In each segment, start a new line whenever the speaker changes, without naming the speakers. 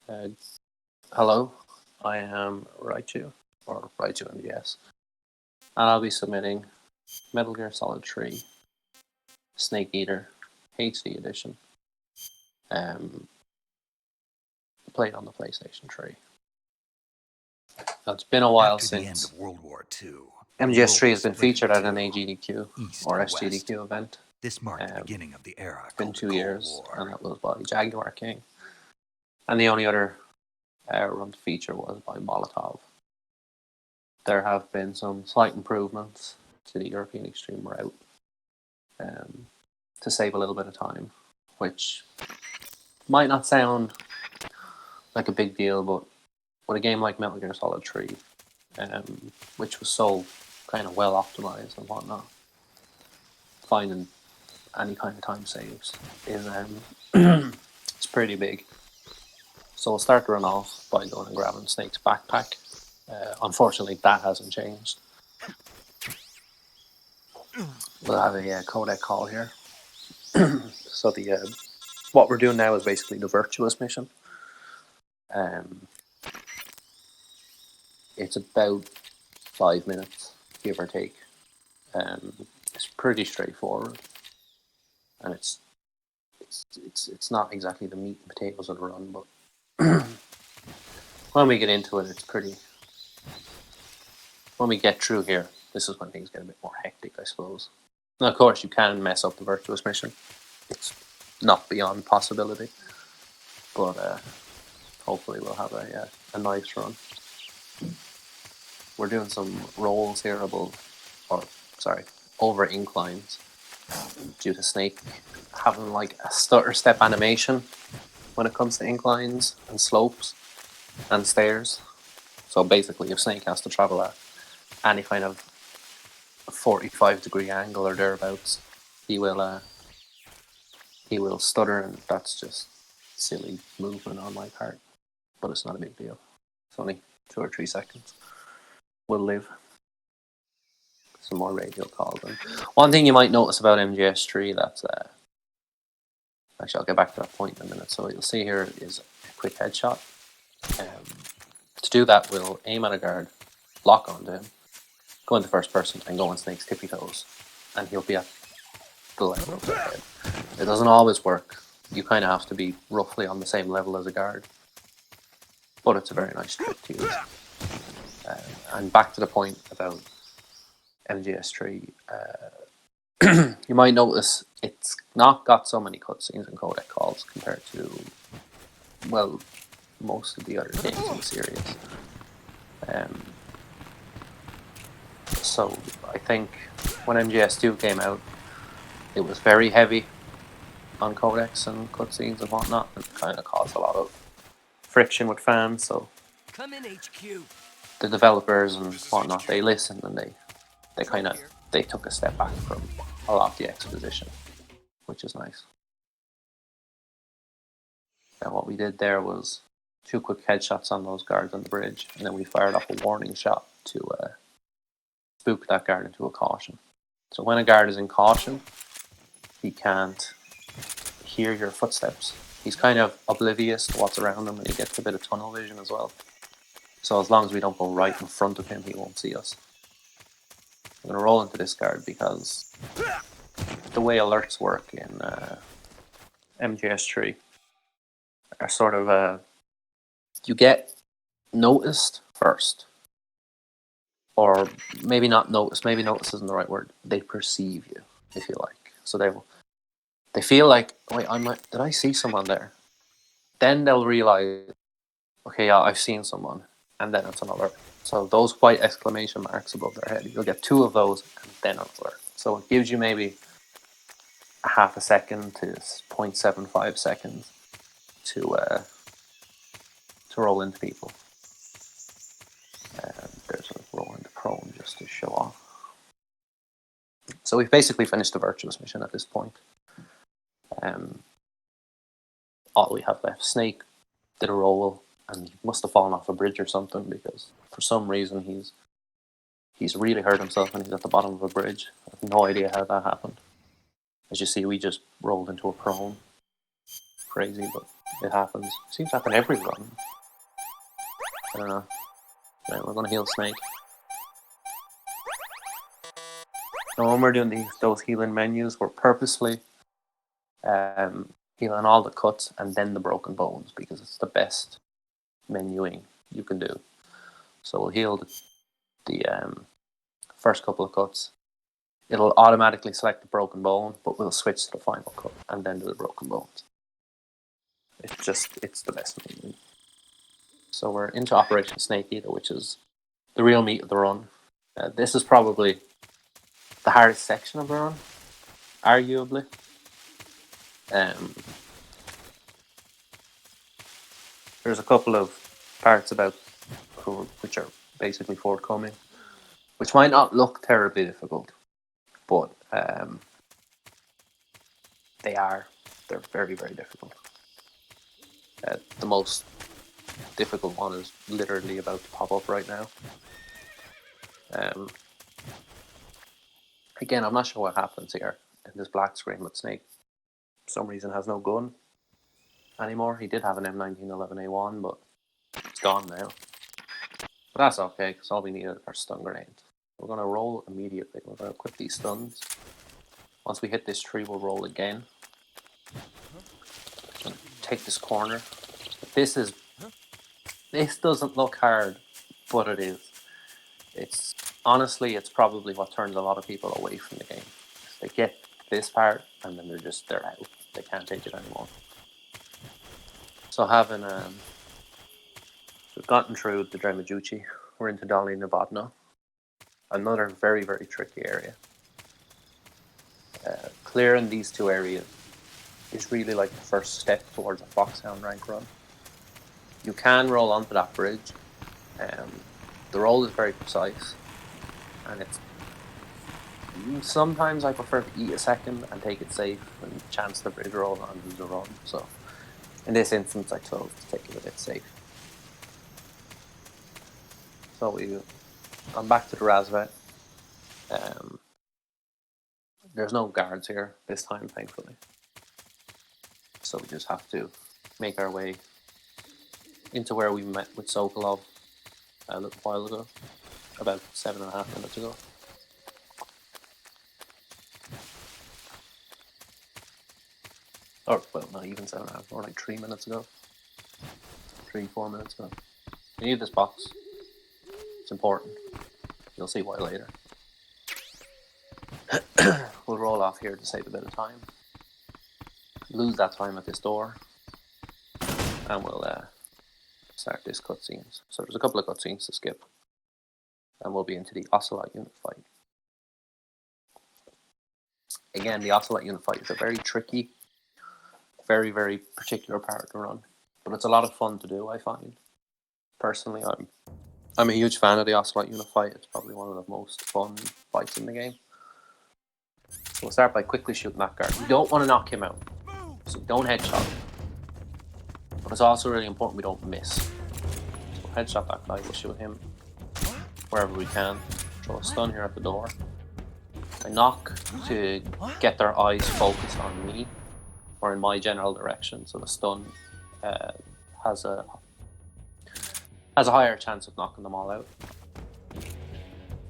Uh, Hello, I am Raichu, or Raichu MGS, and I'll be submitting Metal Gear Solid 3 Snake Eater HD Edition, um, played on the PlayStation 3. Now, it's been a while
After the end
since
of World War II,
MGS3 has been featured at an AGDQ
East
or
and
SGDQ
West.
event.
This marked the beginning of the era
It's been
called the
2
Cold
years,
War.
and that was by Jaguar King. And the only other run to feature was by Molotov. There have been some slight improvements to the European Extreme route to save a little bit of time, which might not sound like a big deal, but with a game like Metal Gear Solid 3, which was so kind of well optimized and whatnot, finding any kind of time saves is it's pretty big. So we'll start the run off by going and grabbing Snake's backpack. Unfortunately, that hasn't changed. We'll have a codec call here. So the what we're doing now is basically the virtuous mission. It's about 5 minutes, give or take. It's pretty straightforward, and it's not exactly the meat and potatoes of the run, but when we get into it, it's pretty. When we get through here, this is when things get a bit more hectic, I suppose. Now, of course, you can mess up the virtuous mission. It's not beyond possibility, but hopefully we'll have a nice run. We're doing some rolls here over inclines, due to Snake having like a stutter step animation when it comes to inclines and slopes and stairs. So basically, if Snake has to travel at any kind of 45-degree angle or thereabouts, he will stutter, and that's just silly movement on my part. But it's not a big deal. It's only 2 or 3 seconds. We'll live. Some more radio calls. And one thing you might notice about MGS3 that's actually, I'll get back to that point in a minute. So you'll see here is a quick headshot. To do that, we'll aim at a guard, lock onto him, go into first person, and go on Snake's tippy toes, and he'll be at the level of their head. It doesn't always work. You kind of have to be roughly on the same level as a guard, but it's a very nice trick to use. And back to the point about MGS3, you might notice it's not got so many cutscenes and codec calls compared to, well, most of the other games in the series. So I think when MGS2 came out, it was very heavy on codecs and cutscenes and whatnot, and kind of caused a lot of friction with fans. So
come in, HQ.
The developers and whatnot, they listened, and they took a step back from a lot of the exposition, which is nice. And what we did there was 2 quick headshots on those guards on the bridge, and then we fired off a warning shot to spook that guard into a caution. So when a guard is in caution, he can't hear your footsteps. He's kind of oblivious to what's around him, and he gets a bit of tunnel vision as well. So as long as we don't go right in front of him, he won't see us. I'm going to roll into this guard because the way alerts work in MGS3 are sort of you get noticed first, or maybe not noticed. Maybe notice isn't the right word. They perceive you, if you like. So they feel like, wait, did I see someone there? Then they'll realize, okay, yeah, I've seen someone, and then it's an alert. So those white exclamation marks above their head, you'll get 2 of those, and then an alert. So it gives you maybe a half a second to 0.75 seconds to roll into people. And there's a roll into prone just to show off. So we've basically finished the virtuous mission at this point. All we have left, Snake did a roll, and he must have fallen off a bridge or something, because for some reason he's really hurt himself and he's at the bottom of a bridge. I have no idea how that happened. As you see, we just rolled into a prone. Crazy, but It happens. It seems to happen every run. I don't know. Right, we're gonna heal Snake. Now when we're doing those healing menus, we're purposely healing all the cuts and then the broken bones because it's the best menuing you can do. So we'll heal the first couple of cuts. It'll automatically select the broken bone, but we'll switch to the final cut and then do the broken bones. It's the best menu. So we're into Operation Snake Eater, which is the real meat of the run. This is probably the hardest section of the run, arguably. There's a couple of parts which are basically forthcoming, which might not look terribly difficult, but they're very, very difficult. The most difficult one is literally about to pop up right now. Again, I'm not sure what happens here in this black screen, but Snake, for some reason, has no gun anymore. He did have an M1911A1, but it's gone now. But that's okay, because all we needed are stun grenades. We're going to roll immediately. We're going to equip these stuns. Once we hit this tree, we'll roll again. Take this corner. This doesn't look hard, but it is. Honestly, it's probably what turns a lot of people away from the game. They get this part, and then they're out. They can't take it anymore. So we've gotten through the Dremajuchi. We're into Dolly Novotno. Another very, very tricky area. Clearing these two areas is really like the first step towards a Foxhound rank run. You can roll onto that bridge. The roll is very precise, and sometimes I prefer to eat a second and take it safe and chance the bridge roll and lose a run. So in this instance, I chose to take it a bit safe. So I'm back to the Razvet. There's no guards here this time, thankfully. So we just have to make our way into where we met with Sokolov a little while ago, about 7.5 minutes ago. Or, well, not even 7.5, more like 3 minutes ago. 3-4 minutes ago. We need this box. It's important. You'll see why later. We'll roll off here to save a bit of time. Lose that time at this door. And we'll start this cutscenes. So there's a couple of cutscenes to skip. And we'll be into the Ocelot unit fight. Again, the Ocelot unit fight is a very tricky, very, very particular part of the run. But it's a lot of fun to do, I find. Personally, I'm a huge fan of the Ocelot unit fight. It's probably one of the most fun fights in the game. So we'll start by quickly shooting that guard. We don't want to knock him out, so don't headshot him. But it's also really important we don't miss. So we'll headshot that guy, we'll shoot him wherever we can. Throw a stun here at the door. I knock to get their eyes focused on me, or in my general direction, so the stun has a higher chance of knocking them all out.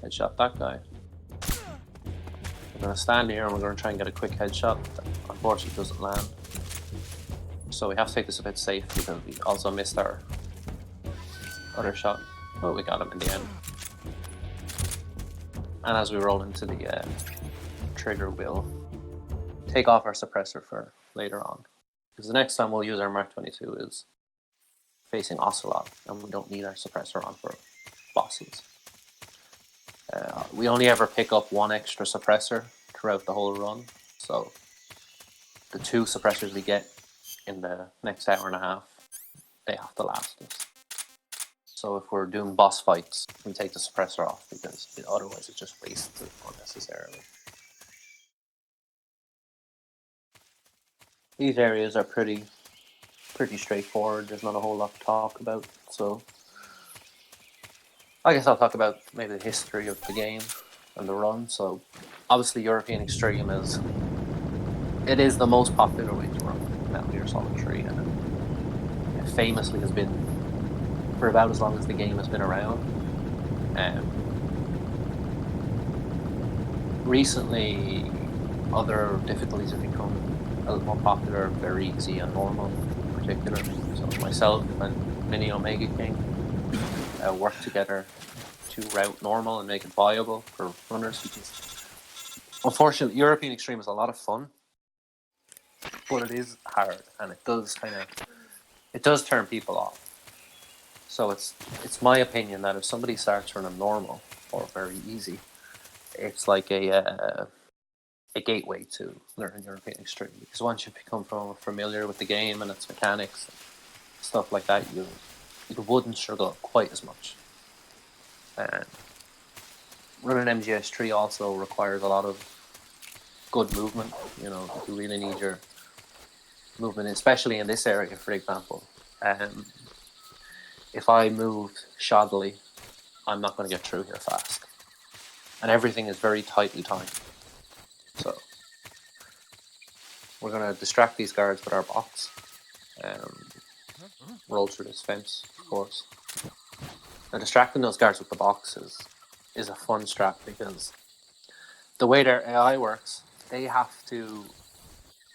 Headshot that guy. We're going to stand here and we're going to try and get a quick headshot that unfortunately doesn't land. So we have to take this a bit safe because we also missed our other shot. Oh, we got him in the end. And as we roll into the trigger, we'll take off our suppressor for later on. Because the next time we'll use our Mark 22 is facing Ocelot, and we don't need our suppressor on for bosses. We only ever pick up one extra suppressor throughout the whole run, so the 2 suppressors we get in the next hour and a half, they have to last us. So if we're doing boss fights, we take the suppressor off because otherwise it just wastes it unnecessarily. These areas are pretty straightforward. There's not a whole lot to talk about, so I guess I'll talk about maybe the history of the game and the run. So obviously European Extreme is the most popular way to run Metal Gear Solid 3, and famously has been for about as long as the game has been around. Recently, other difficulties have become a little more popular, very easy and normal in particular. So myself and Mini Omega King work together to route normal and make it viable for runners. Because unfortunately, European Extreme is a lot of fun, but it is hard, and it does turn people off. So it's my opinion that if somebody starts running normal or very easy, it's like a gateway to learning European Extreme. Because once you become familiar with the game and its mechanics, and stuff like that, you wouldn't struggle quite as much. Running MGS3 also requires a lot of good movement. You know, you really need your movement, especially in this area, for example. If I move shoddily, I'm not going to get through here fast. And everything is very tightly timed. So we're going to distract these guards with our box. Roll through this fence, of course. Now, distracting those guards with the box is a fun strat, because the way their AI works, they have to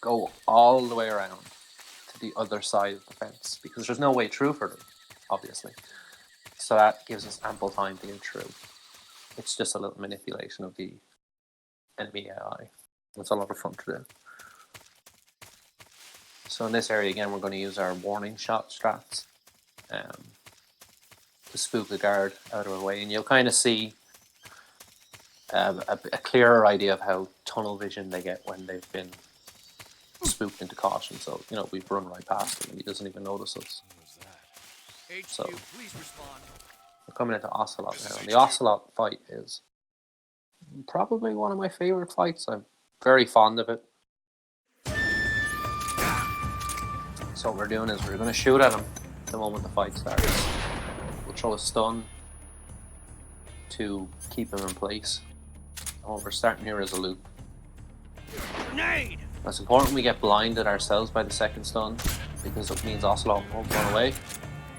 go all the way around to the other side of the fence, because there's no way through for them, obviously. So that gives us ample time to get through. It's just a little manipulation of the enemy AI. It's a lot of fun to do. So in this area, again, we're going to use our warning shot strats to spook the guard out of our way. And you'll kind of see a clearer idea of how tunnel vision they get when they've been spooked into caution. So, you know, we've run right past him and he doesn't even notice us. So we're coming into Ocelot now. And the Ocelot fight is probably one of my favorite fights. I'm very fond of it. So what we're doing is we're going to shoot at him the moment the fight starts. We'll throw a stun to keep him in place. And what we're starting here is a loop.
Grenade!
It's important we get blinded ourselves by the second stun, because it means Ocelot won't run away.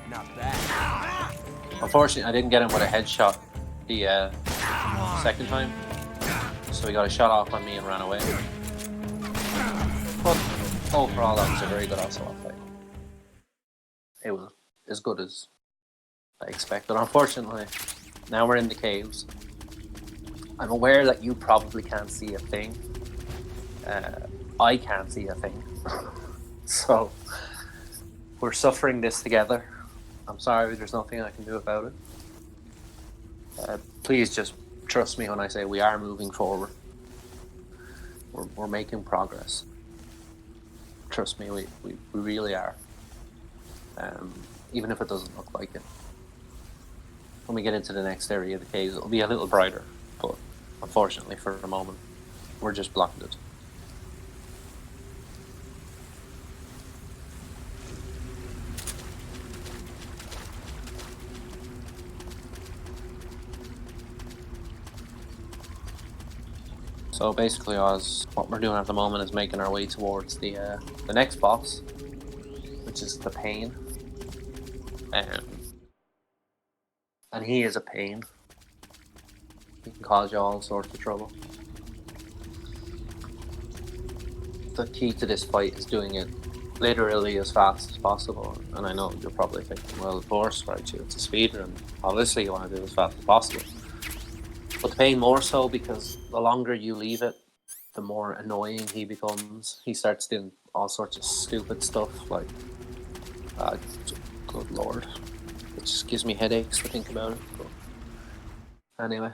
Not bad.
Unfortunately, I didn't get him with a headshot the second time, so he got a shot off on me and ran away. But overall, that was a very good Ocelot fight. It was as good as I expected. Unfortunately, now we're in the caves. I'm aware that you probably can't see a thing. I can't see a thing. So we're suffering this together. I'm sorry, there's nothing I can do about it. Please just trust me when I say we are moving forward. We're making progress. Trust me, we really are. Even if it doesn't look like it. When we get into the next area of the caves, it'll be a little brighter, but unfortunately for the moment, we're just blinded. So basically, what we're doing at the moment is making our way towards the next boss, which is the Pain. And he is a pain. He can cause you all sorts of trouble. The key to this fight is doing it literally as fast as possible. And I know you're probably thinking, well, of course, right, it's a speeder, and obviously you want to do it as fast as possible. But the Pain more so, because the longer you leave it, the more annoying he becomes. He starts doing all sorts of stupid stuff, like, good lord. It just gives me headaches to think about it. But anyway.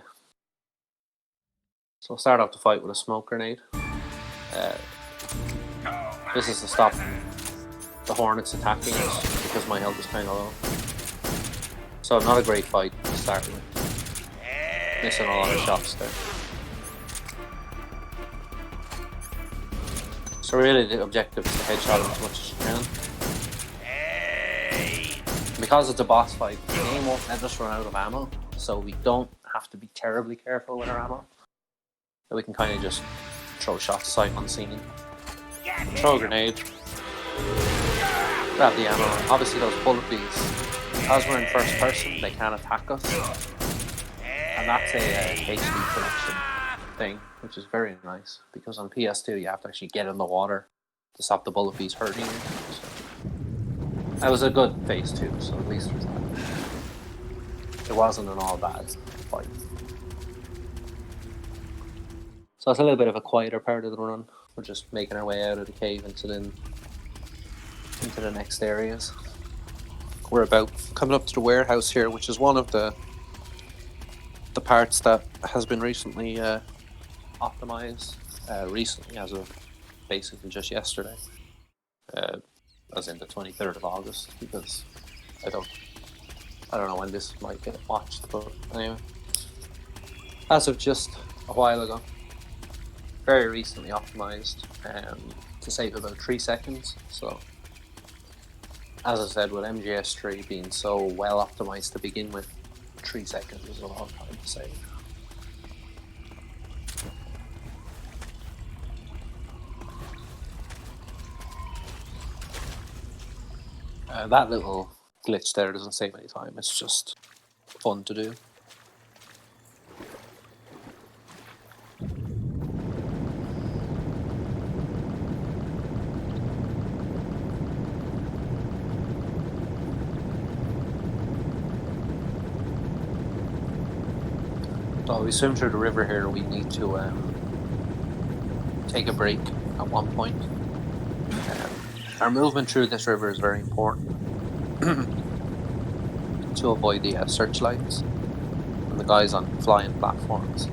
So we'll start off the fight with a smoke grenade. This is to stop the Hornets attacking us, because my health is kind of low. So not a great fight to start with. Missing a lot of shots there. So really the objective is to headshot him as much as you can. Because it's a boss fight, the game won't let us run out of ammo, so we don't have to be terribly careful with our ammo. But we can kind of just throw shots sight unseen. Throw a grenade. grab the ammo. And obviously those bullet bees, because we're in first person, they can't attack us. And that's a HD connection thing, which is very nice, because on PS2 you have to actually get in the water to stop the bullet bees hurting you. So that was a good phase 2, so at least there's that. It wasn't an all bad fight. So it's a little bit of a quieter part of the run. We're just making our way out of the cave into the next areas. We're about coming up to the warehouse here, which is one of the parts that has been recently optimized. Recently, as of basically just yesterday, as in the 23rd of August, because I don't know when this might get watched, but anyway, as of just a while ago, very recently optimized to save about 3 seconds. So, as I said, with MGS3 being so well optimized to begin with, 3 seconds is a long time to save. That little glitch there doesn't save any time, it's just fun to do. So we swim through the river here, we need to take a break at one point. Our movement through this river is very important to avoid the searchlights and the guys on flying platforms.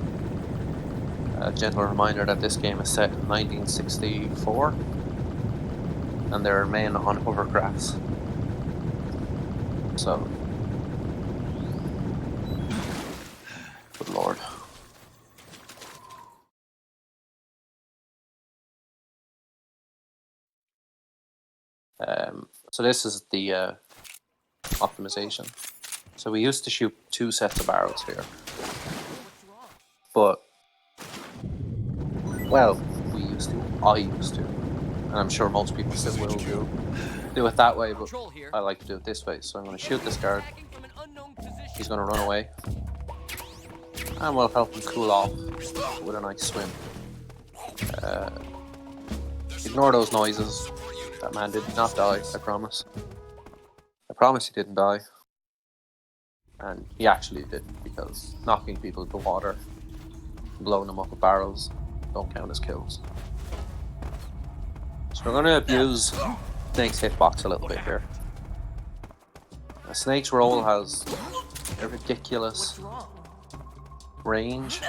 A gentle reminder that this game is set in 1964 and there are men on hovercrafts. So, good lord. So this is the optimization. So we used to shoot 2 sets of barrels here, but well, I used to, and I'm sure most people still will do it that way, but I like to do it this way. So I'm going to shoot this guard, he's going to run away, and we'll help him cool off with a nice swim. Ignore those noises. That man did not die, I promise. I promise he didn't die. And he actually didn't, because knocking people into water, blowing them up with barrels, don't count as kills. So we're going to abuse Snake's hitbox a little bit here. Now, Snake's roll has a ridiculous range.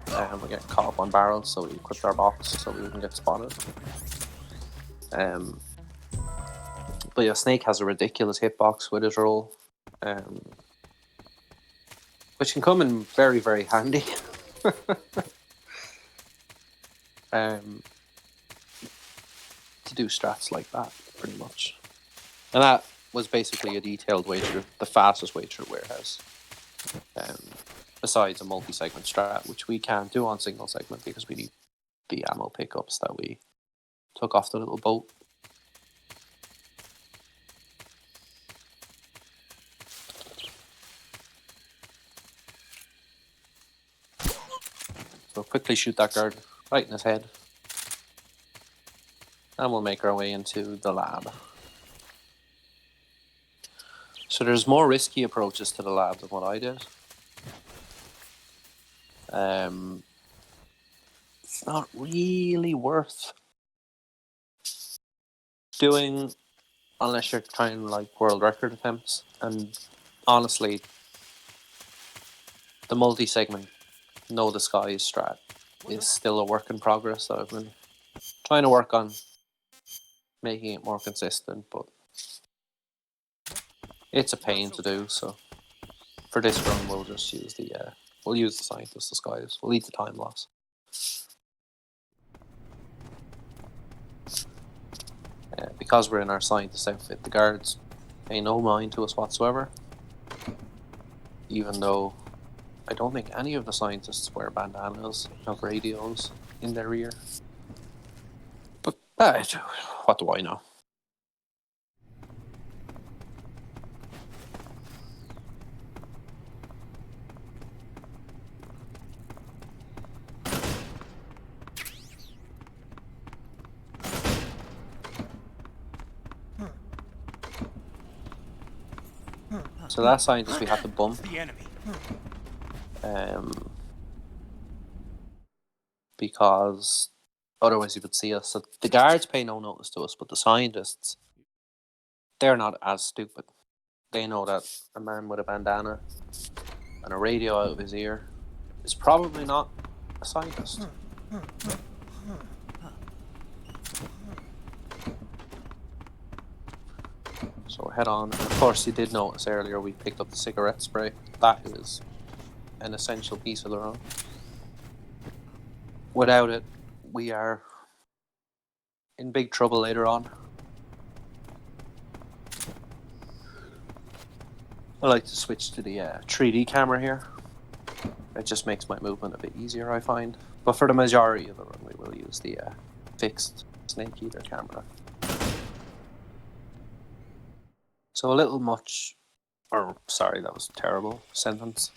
We're getting caught up on barrels, so we equipped our box so we wouldn't get spotted. But yeah, Snake has a ridiculous hitbox with his roll, which can come in very, very handy. To do strats like that, pretty much. And that was basically a detailed way through, the fastest way through Warehouse. Besides a multi-segment strat, which we can't do on single segment because we need the ammo pickups that we took off the little boat. So quickly shoot that guard right in his head. And we'll make our way into the lab. So there's more risky approaches to the lab than what I did. It's not really worth doing unless you're trying like world record attempts. And honestly, the multi-segment Know the Skies strat is still a work in progress that I've been trying to work on making it more consistent, but it's a pain to do. So for this run, we'll just use we'll use the Scientist Disguise. We'll eat the time loss. Because we're in our Scientist outfit, the guards pay no mind to us whatsoever. Even though I don't think any of the Scientists wear bandanas, have radios in their ear. But what do I know? So that scientist we had to bump.
The enemy.
Because otherwise he would see us. So the guards pay no notice to us, but the scientists, they're not as stupid. They know that a man with a bandana and a radio out of his ear is probably not a scientist. So head on. And of course, you did notice earlier we picked up the cigarette spray. That is an essential piece of the run. Without it, we are in big trouble later on. I like to switch to the 3D camera here. It just makes my movement a bit easier, I find. But for the majority of the run, we will use the fixed Snake Eater camera. So a little much, or sorry, that was a terrible sentence.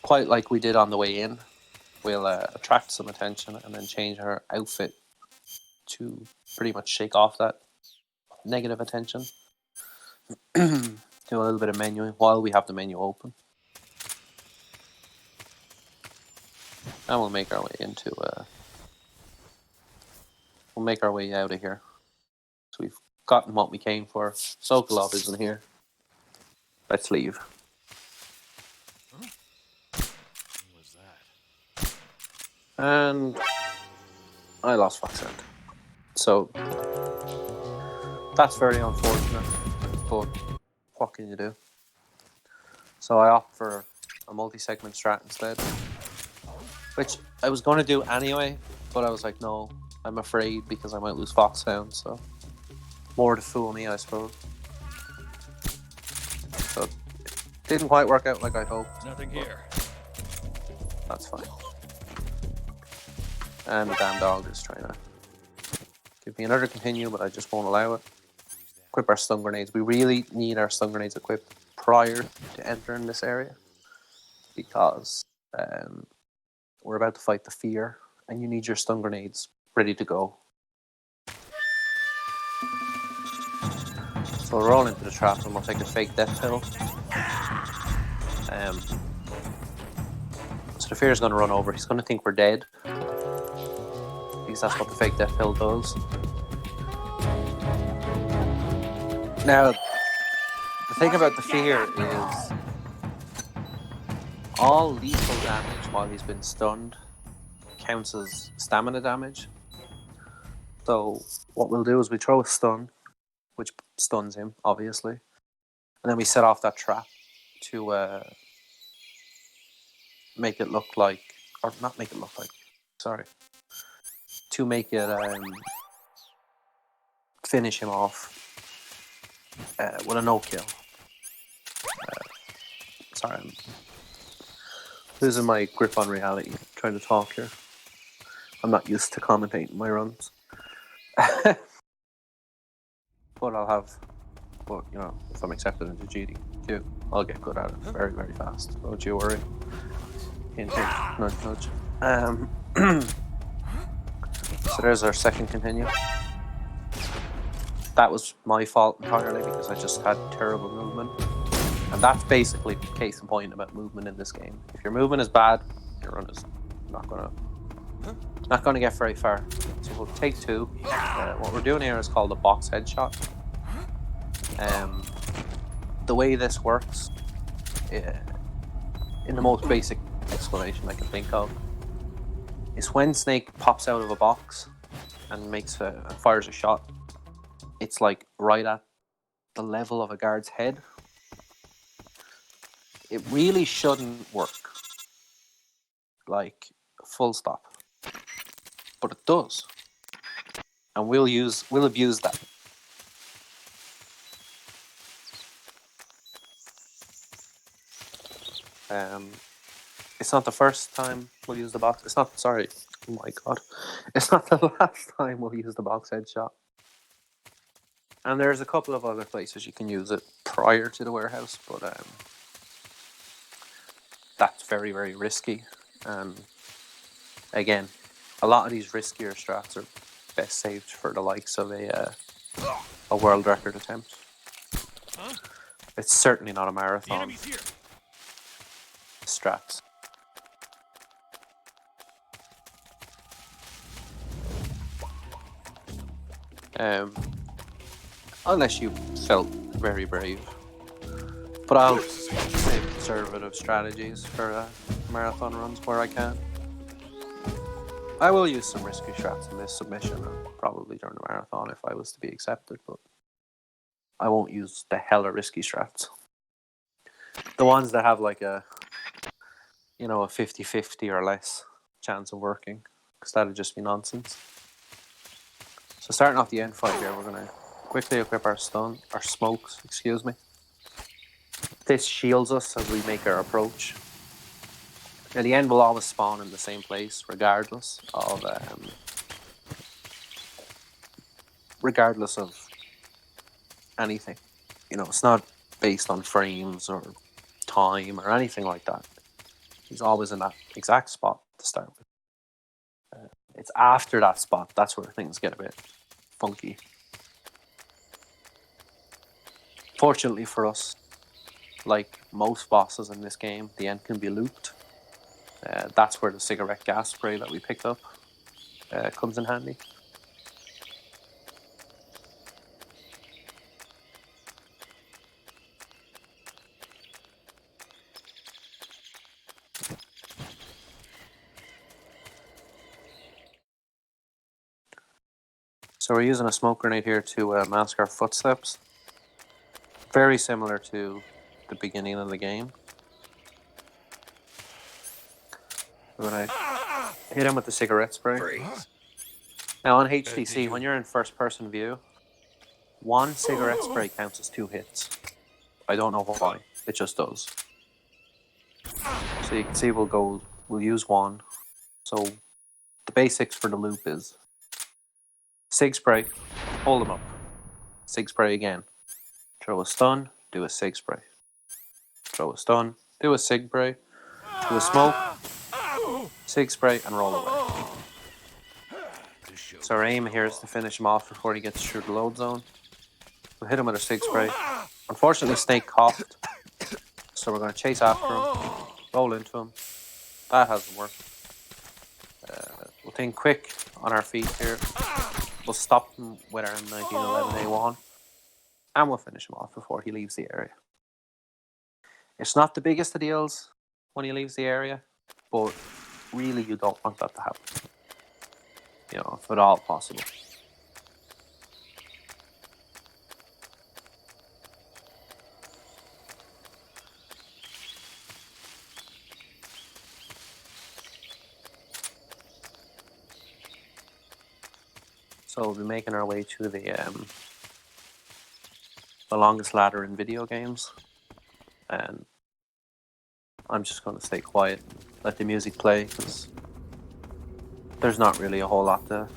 Quite like we did on the way in, we'll attract some attention and then change our outfit to pretty much shake off that negative attention. Do a little bit of menuing while we have the menu open. And we'll make our way into we'll make our way out of here. So we've gotten what we came for. Sokolov isn't here. Let's leave.
What was that?
And I lost Foxhound. So that's very unfortunate, but what can you do? So I opt for a multi-segment strat instead, which I was going to do anyway, but I was like, no, I'm afraid because I might lose Foxhound, so more to fool me, I suppose. So it didn't quite work out like I hoped.
Nothing here.
That's fine. And the damn dog is trying to give me another continue, but I just won't allow it. Equip our stun grenades. We really need our stun grenades equipped prior to entering this area, because we're about to fight the fear, and you need your stun grenades ready to go. So we'll roll into the trap and we'll take a fake death pill. So the fear is going to run over. He's going to think we're dead, because that's what the fake death pill does. Now, the thing about the fear is all lethal damage while he's been stunned counts as stamina damage. So what we'll do is we throw a stun, which stuns him, obviously, and then we set off that trap to make it look like, or not make it look like, sorry, to make it finish him off with a no-kill. Sorry, I'm losing my grip on reality, I'm trying to talk here. I'm not used to commentating my runs. But I'll have, but you know, if I'm accepted into GDQ, I'll get good at it very, very fast. Don't you worry. Hint, hint, nudge, nudge. So there's our second continue. That was my fault entirely because I just had terrible movement. And that's basically case in point about movement in this game. If your movement is bad, your run is not gonna get very far. So we'll take two. What we're doing here is called a box headshot. The way this works, in the most basic explanation I can think of, is when Snake pops out of a box and fires a shot, it's like right at the level of a guard's head. It really shouldn't work, like full stop, but it does, and we'll abuse that. It's not the first time we'll use the box. It's not. Sorry. Oh my god. It's not the last time we'll use the box headshot. And there's a couple of other places you can use it prior to the warehouse, but that's very, very risky. And again, a lot of these riskier strats are best saved for the likes of a world record attempt. It's certainly not a
The
marathon.
enemy's here.
Strats. Unless you felt very brave. But I'll say conservative strategies for marathon runs where I can. I will use some risky strats in this submission and probably during the marathon if I was to be accepted, but I won't use the hella risky strats. The ones that have like a 50-50 or less chance of working, because that'd just be nonsense. So starting off the end fight here, we're going to quickly equip our smokes, excuse me. This shields us as we make our approach. Now the end will always spawn in the same place, regardless of anything. It's not based on frames or time or anything like that. He's always in that exact spot to start with. It's after that spot, that's where things get a bit funky. Fortunately for us, like most bosses in this game, the end can be looped. That's where the cigarette gas spray that we picked up comes in handy. So we're using a smoke grenade here to mask our footsteps. Very similar to the beginning of the game. We're going to hit him with the cigarette spray.
Freeze.
Now on HTC, when you're in first person view, one cigarette spray counts as 2 hits. I don't know why, it just does. So you can see we'll use one. So the basics for the loop is sig spray, hold him up, sig spray again, throw a stun, do a sig spray, throw a stun, do a sig spray, do a smoke, sig spray, and roll away. So our aim here is to finish him off before he gets through the load zone. We'll hit him with a sig spray. Unfortunately, Snake coughed, so we're going to chase after him, roll into him. That hasn't worked. We'll think quick on our feet here. We'll stop him with our 1911A1, and we'll finish him off before he leaves the area. It's not the biggest of deals when he leaves the area, but really you don't want that to happen. If at all possible. So we'll be making our way to the longest ladder in video games, and I'm just going to stay quiet, let the music play, because there's not really a whole lot to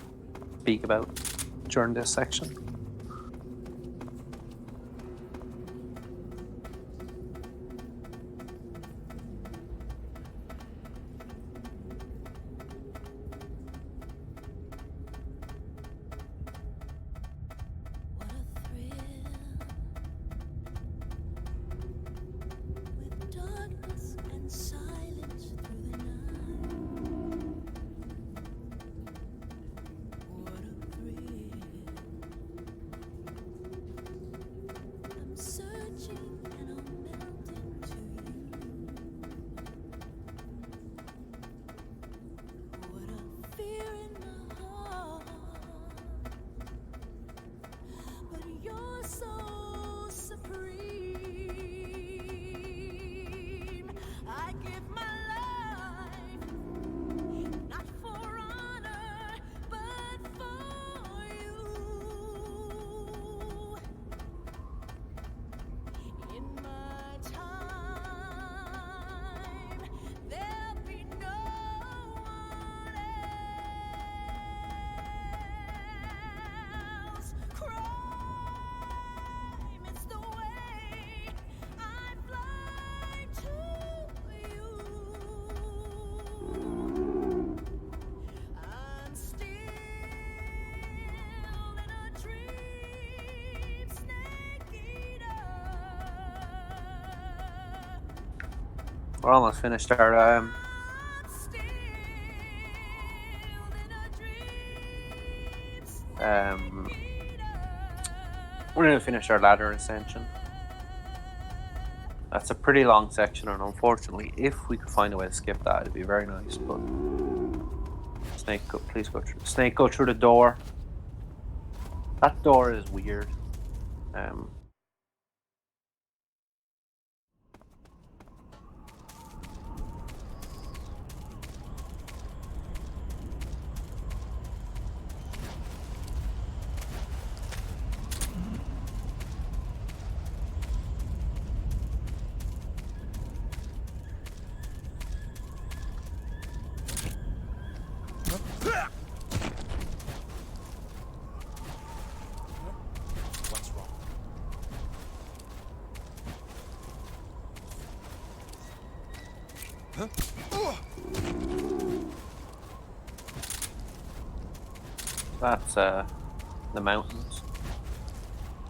speak about during this section. We're almost finished our we're going to finish our ladder ascension. That's a pretty long section, and unfortunately, if we could find a way to skip that, it'd be very nice. But Snake, please go through. Snake, go through the door. That door is weird.
What's wrong?
That's the mountains.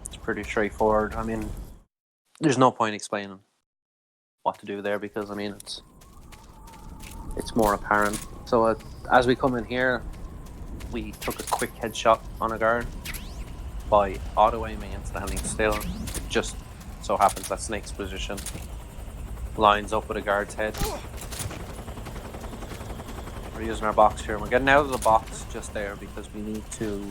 It's pretty straightforward. I mean, there's no point explaining what to do there because I mean it's more apparent. So as we come in here, we took a quick headshot on a guard by auto aiming and standing still. It just so happens that Snake's position lines up with a guard's head. We're using our box here. We're getting out of the box just there because we need to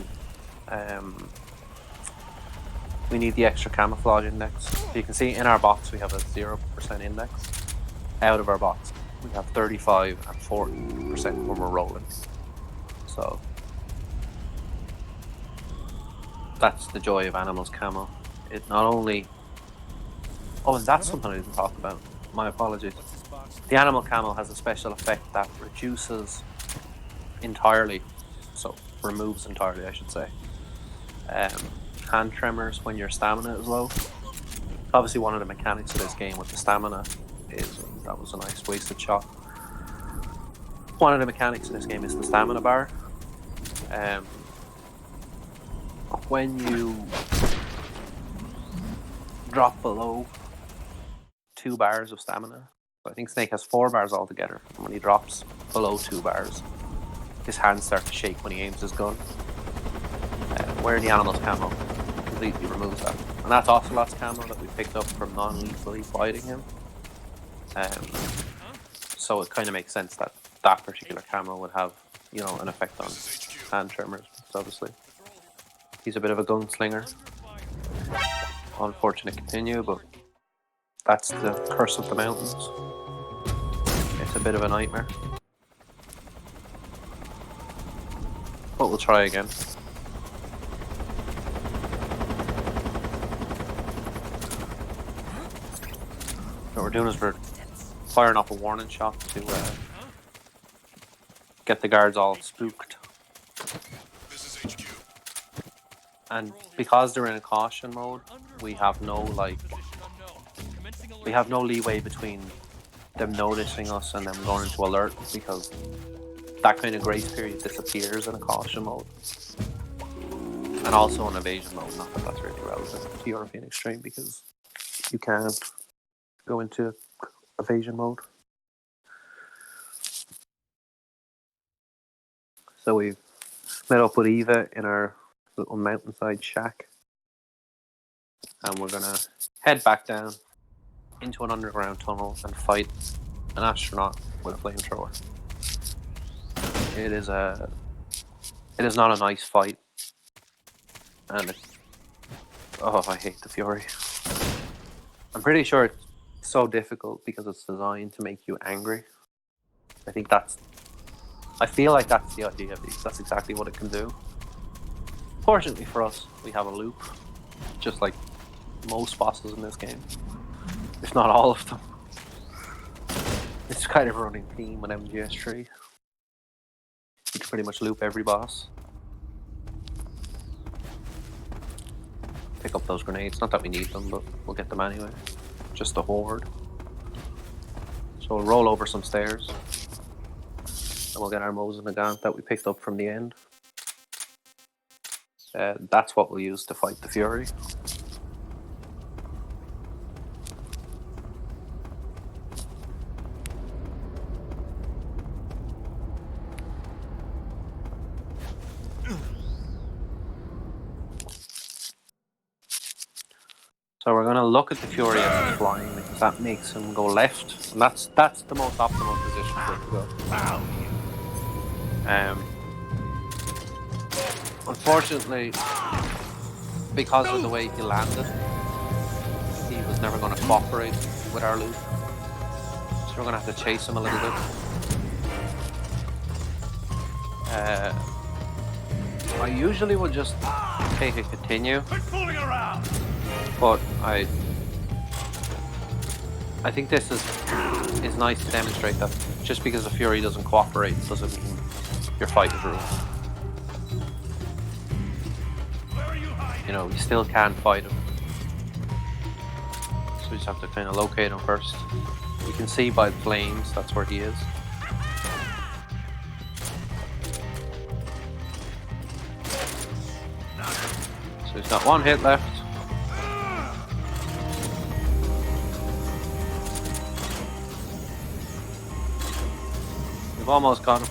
we need the extra camouflage index. So you can see in our box we have a 0% index. Out of our box we have 35 and 40% when we're rolling. So that's the joy of Animal's camo. It not only... Oh, and that's something I didn't talk about. My apologies. The Animal camo has a special effect that reduces entirely, so removes entirely I should say, hand tremors when your stamina is low. Obviously one of the mechanics of this game with the stamina is, that was a nice wasted shot. One of the mechanics of this game is the stamina bar. When you drop below 2 bars of stamina, so I think Snake has 4 bars altogether, and when he drops below 2 bars, his hands start to shake when he aims his gun. Where the Animal's camo completely removes that. And that's Ocelot's camo that we picked up from non-lethally fighting him. So it kind of makes sense that that particular camo would have, you know, an effect on hand tremors, obviously. He's a bit of a gunslinger. Unfortunate continue, but that's the curse of the mountains. It's a bit of a nightmare. But we'll try again. What we're doing is we're firing off a warning shot to get the guards all spooked. And because they're in a caution mode, we have no leeway between them noticing us and them going into alert, because that kind of grace period disappears in a caution mode. And also in evasion mode, not that that's really relevant to European Extreme because you can't go into evasion mode. So we've met up with Eva in our little mountainside shack, and we're gonna head back down into an underground tunnel and fight an astronaut with a flamethrower. It is not a nice fight, and I hate the Fury. I'm pretty sure it's so difficult because it's designed to make you angry. I feel like that's the idea of these. That's exactly what it can do. Fortunately for us, we have a loop, just like most bosses in this game, if not all of them. It's kind of a running theme with MGS3. You can pretty much loop every boss. Pick up those grenades. Not that we need them, but we'll get them anyway. Just a horde. So we'll roll over some stairs, and we'll get our Mose and Nagant that we picked up from the end. That's what we'll use to fight the Fury. So we're going to look at the Fury as it's flying because that makes him go left, and that's the most optimal position for it to go. Unfortunately, because of the way he landed, he was never going to cooperate with our loot. So we're going to have to chase him a little bit. I usually would just take a continue, but I think this is nice to demonstrate that just because the Fury doesn't cooperate doesn't mean your fight is ruined. You know, you still can fight him. So we just have to kind of locate him first. You can see by the flames, that's where he is. So he's got one hit left. We've almost got him.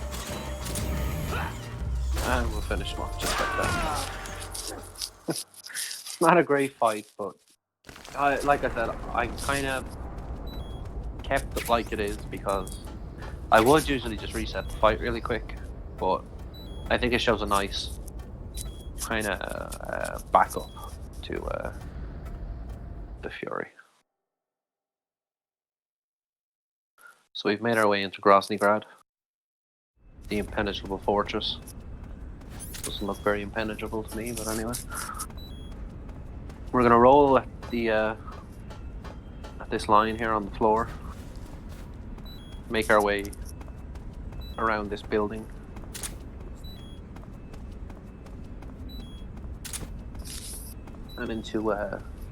And we'll finish him off just like that. Not a great fight, but like I said, I kind of kept it like it is because I would usually just reset the fight really quick, but I think it shows a nice kind of backup to the Fury. So we've made our way into Groznygrad, the impenetrable fortress. Doesn't look very impenetrable to me, but anyway. We're gonna roll at the at this line here on the floor. Make our way around this building. And into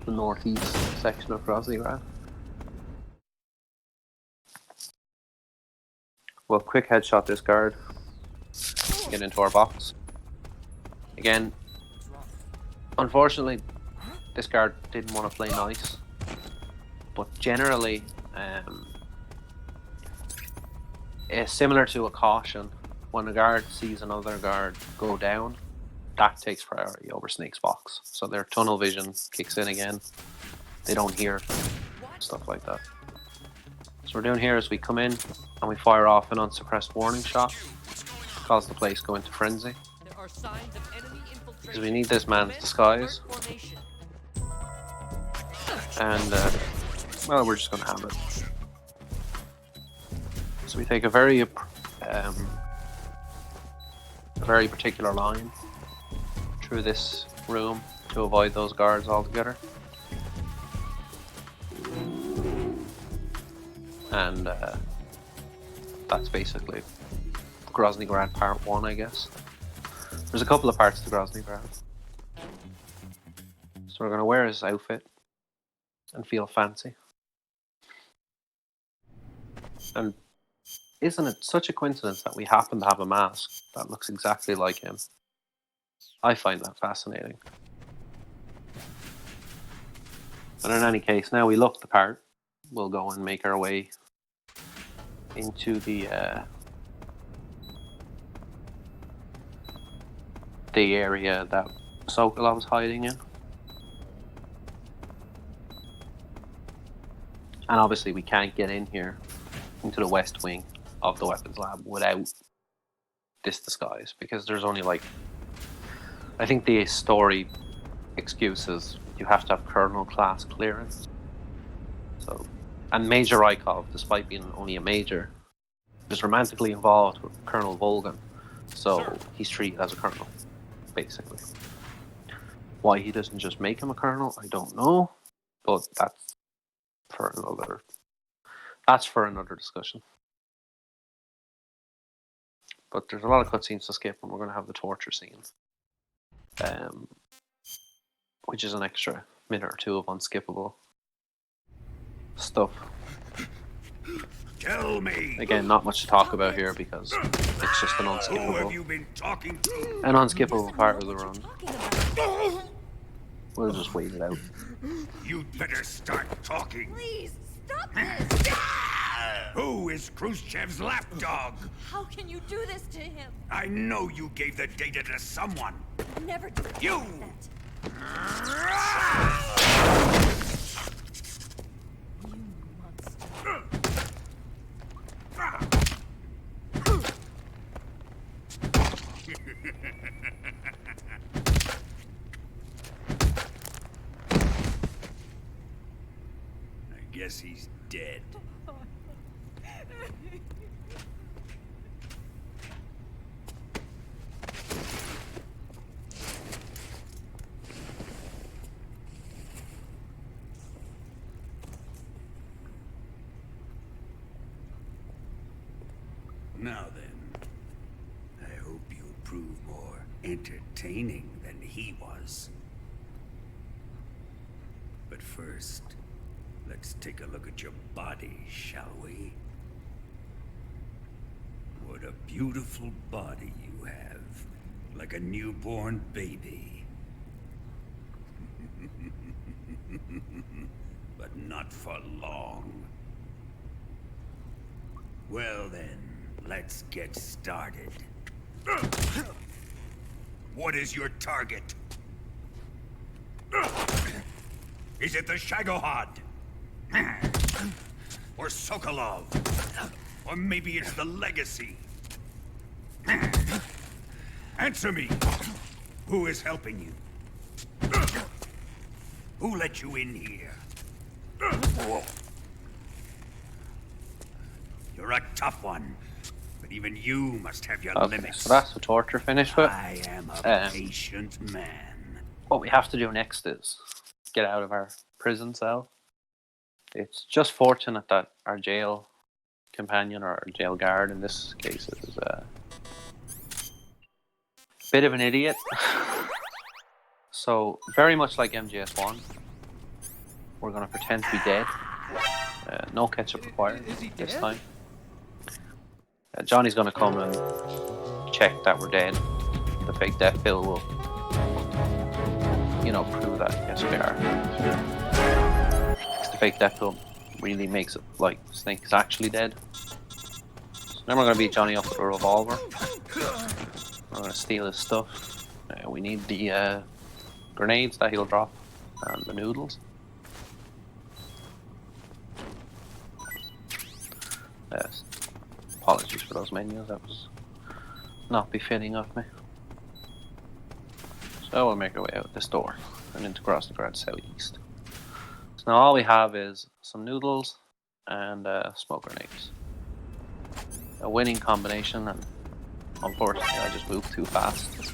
the northeast section of Groznygrad. We'll quick headshot this guard. Get into our box. Again, unfortunately, this guard didn't want to play nice, but generally, it's similar to a caution. When a guard sees another guard go down, that takes priority over Snake's box. So their tunnel vision kicks in again. They don't hear stuff like that. So what we're doing here is we come in and we fire off an unsuppressed warning shot, cause the place go into frenzy. Because we need this man's disguise. And, well, we're just going to hammer it. So we take a very particular line through this room to avoid those guards altogether. And that's basically Groznygrad Part 1, I guess. There's a couple of parts to Groznygrad. So we're going to wear his outfit and feel fancy. And isn't it such a coincidence that we happen to have a mask that looks exactly like him? I find that fascinating. But in any case, now we look the part, we'll go and make our way into the area that Sokolov was hiding in. And obviously we can't get in here into the west wing of the weapons lab without this disguise, because there's only like, I think the story excuse is you have to have Colonel class clearance. So, and Major Rykov, despite being only a major, is romantically involved with Colonel Volgan, so he's treated as a colonel, basically. Why he doesn't just make him a colonel, I don't know, but that's for another discussion. But there's a lot of cutscenes to skip, and we're going to have the torture scene, which is an extra minute or two of unskippable stuff.
Tell me.
Again, not much to talk about here because it's just an unskippable.
Who have you been talking to?
An unskippable part of the run. We'll just wait it out.
You'd better start talking.
Please, stop this!
Who is Khrushchev's lapdog?
How can you do this to him?
I know you gave the data to someone.
Never do
You!
that.
Guess he's dead. Now then, I hope you'll prove more entertaining than he was. But first, let's take a look at your body, shall we? What a beautiful body you have, like a newborn baby. But not for long. Well then, let's get started. What is your target? Is it the Shagohod? Or Sokolov? Or maybe it's the Legacy? Answer me! Who is helping you? Who let you in here? You're a tough one, but even you must have your
Okay,
limits.
so that's the torture finished with.
I am a patient man.
What we have to do next is get out of our prison cell. It's just fortunate that our jail companion, or our jail guard in this case, is a bit of an idiot. So, very much like MGS1, we're going to pretend to be dead. No ketchup required this time. Johnny's going to come and check that we're dead. The fake death pill will, you know, prove that yes we are. The fake death pill really makes it like Snake is actually dead. So then we're going to beat Johnny up with a revolver. We're going to steal his stuff. We need the grenades that he'll drop and the noodles. Yes. Apologies for those menus, that was not befitting of me. So we'll make our way out this door and into Grosvenor southeast. So now all we have is some noodles and smoke grenades. A winning combination, and unfortunately I just moved too fast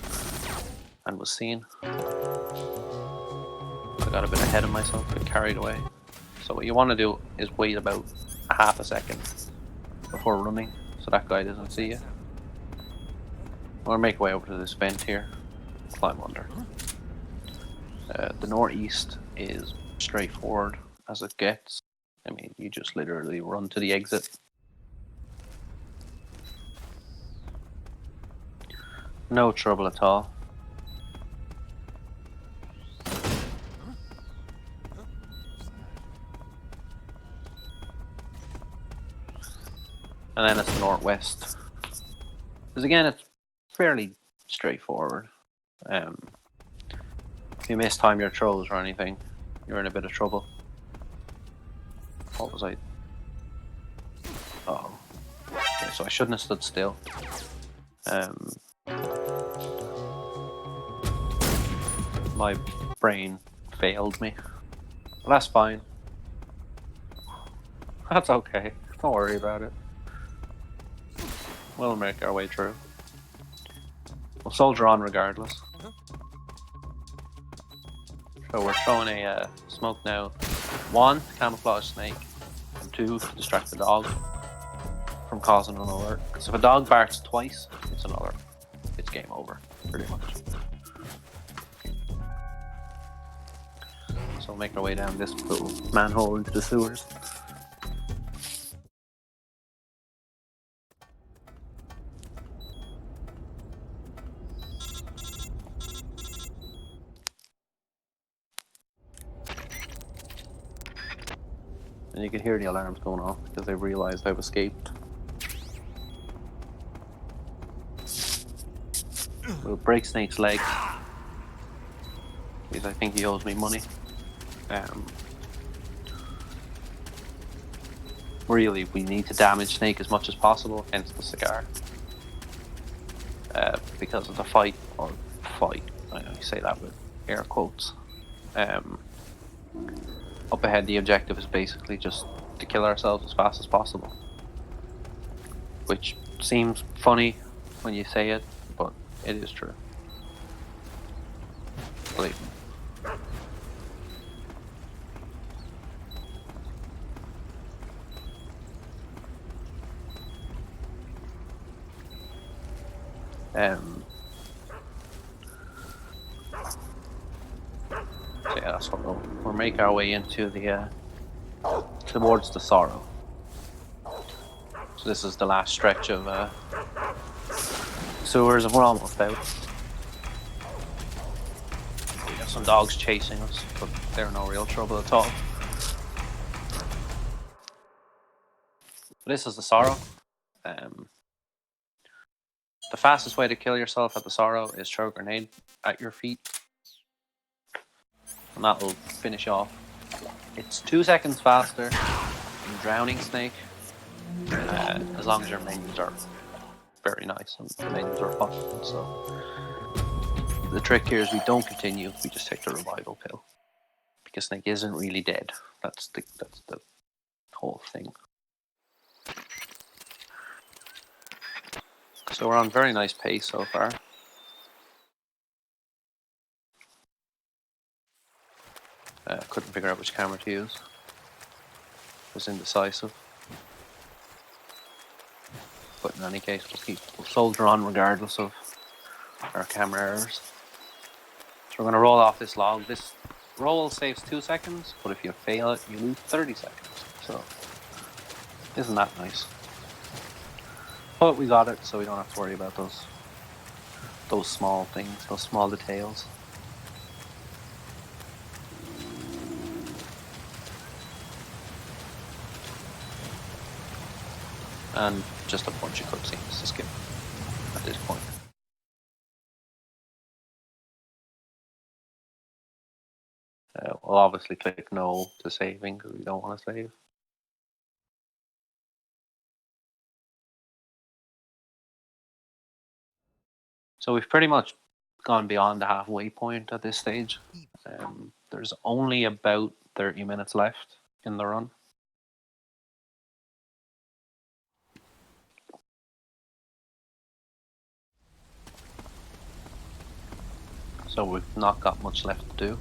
and was seen. I got a bit ahead of myself, got carried away. So what you want to do is wait about a half a second before running, so that guy doesn't see you. We'll make our way over to this vent here, climb under. The northeast is straightforward as it gets. I mean, you just literally run to the exit. No trouble at all. And then it's the northwest. Because again, it's fairly straightforward. If you mistime your throws or anything, you're in a bit of trouble. What was I? Oh. Okay, so I shouldn't have stood still. My brain failed me. But that's fine. That's okay. Don't worry about it. We'll make our way through. We'll soldier on regardless. So we're throwing a smoke now. 1, to camouflage Snake. And 2, to distract the dog from causing an alert. So if a dog barks twice, it's an alert. It's game over, pretty much. So we'll make our way down this little manhole into the sewers. And you can hear the alarms going off because they've realised I've escaped. We'll break Snake's leg because I think he owes me money. Really, we need to damage Snake as much as possible, hence the cigar. Because of the fight, I say that with air quotes. up ahead, the objective is basically just to kill ourselves as fast as possible. Which seems funny when you say it, but it is true. Believe me. So yeah, that's what we'll make our way into the towards the Sorrow. So this is the last stretch of sewers, and we're almost out. We got some dogs chasing us, but they're no real trouble at all. This is the Sorrow. The fastest way to kill yourself at the Sorrow is throw a grenade at your feet, and that will finish you off. It's 2 seconds faster than Drowning Snake, as long as your menus are very nice and the menus are fun. So the trick here is we don't continue; we just take the revival pill, because Snake isn't really dead. That's the whole thing. So we're on very nice pace so far. Couldn't figure out which camera to use. Was indecisive. But in any case, we'll soldier on regardless of our camera errors. So we're going to roll off this log. This roll saves 2 seconds, but if you fail it, you lose 30 seconds. So, isn't that nice? But we got it, so we don't have to worry about those small things, those small details. And just a bunch of cutscenes to skip at this point. We'll obviously click no to saving because we don't want to save. So we've pretty much gone beyond the halfway point at this stage. There's only about 30 minutes left in the run. So we've not got much left to do.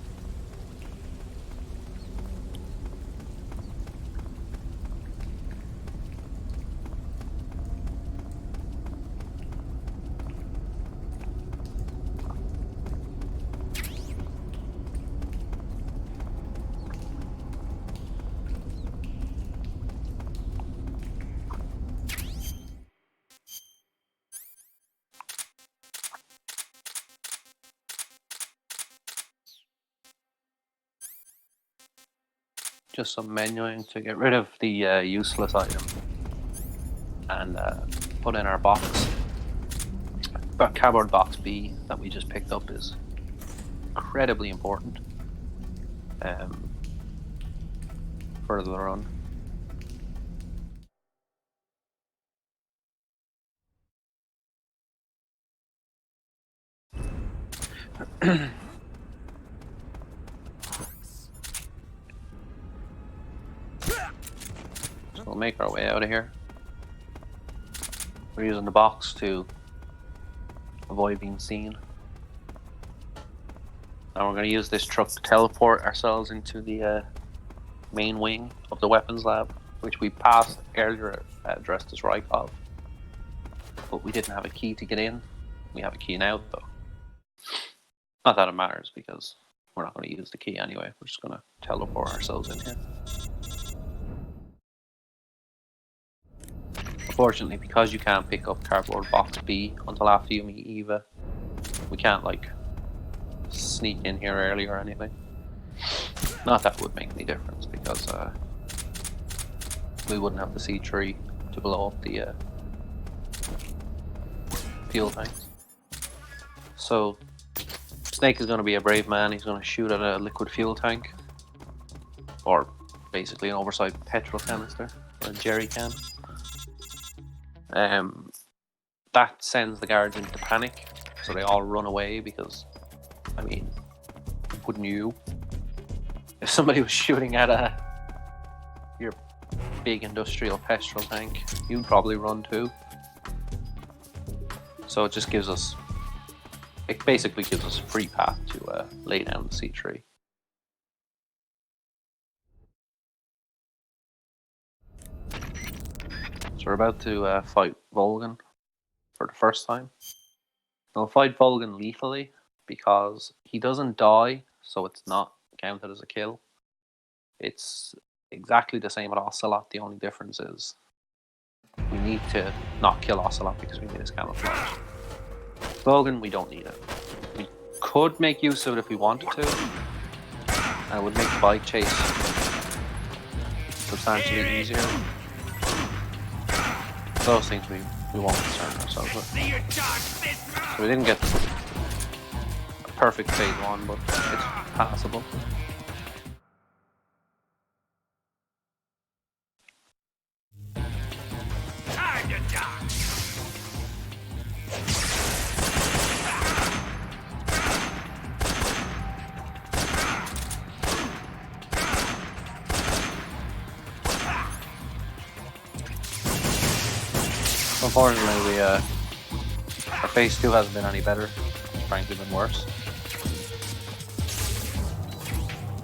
Just some menuing to get rid of the useless item and put in our box. But cardboard box B that we just picked up is incredibly important for the run. So we'll make our way out of here. We're using the box to avoid being seen. And we're going to use this truck to teleport ourselves into the main wing of the weapons lab, which we passed earlier dressed as Rykov. But we didn't have a key to get in. We have a key now, though. Not that it matters, because we're not going to use the key anyway. We're just going to teleport ourselves in here. Unfortunately, because you can't pick up cardboard box B until after you meet Eva, we can't, like, sneak in here early or anything. Not that it would make any difference, because we wouldn't have the C3 to blow up the fuel tanks. So Snake is going to be a brave man. He's going to shoot at a liquid fuel tank, or basically an oversized petrol canister, or a jerry can. That sends the guards into panic, so they all run away because, I mean, wouldn't you? If somebody was shooting at your big industrial petrol tank, you'd probably run too. So it just gives us, it basically gives us a free path to lay down the C3. So we're about to fight Volgan for the first time. We'll fight Volgan lethally because he doesn't die, so it's not counted as a kill. It's exactly the same with Ocelot. The only difference is we need to not kill Ocelot because we need his camouflage. Volgan, we don't need it. We could make use of it if we wanted to, and it would make the bike chase substantially easier. Those things we won't concern ourselves with. So we didn't get a perfect phase 1, but it's passable. Unfortunately, our phase 2 hasn't been any better. It's frankly been worse.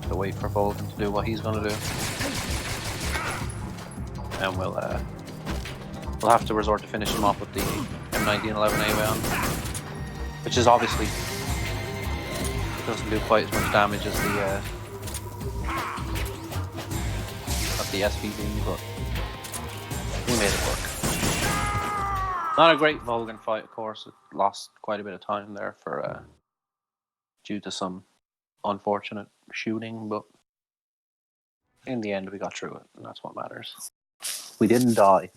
So wait for Volgan to do what he's going to do, and we'll have to resort to finishing him off with the M1911 AWAN, which is obviously doesn't do quite as much damage as the SVB, but we made it work. Not a great Volgan fight, of course. It lost quite a bit of time there for due to some unfortunate shooting, but in the end we got through it, and that's what matters. We didn't die.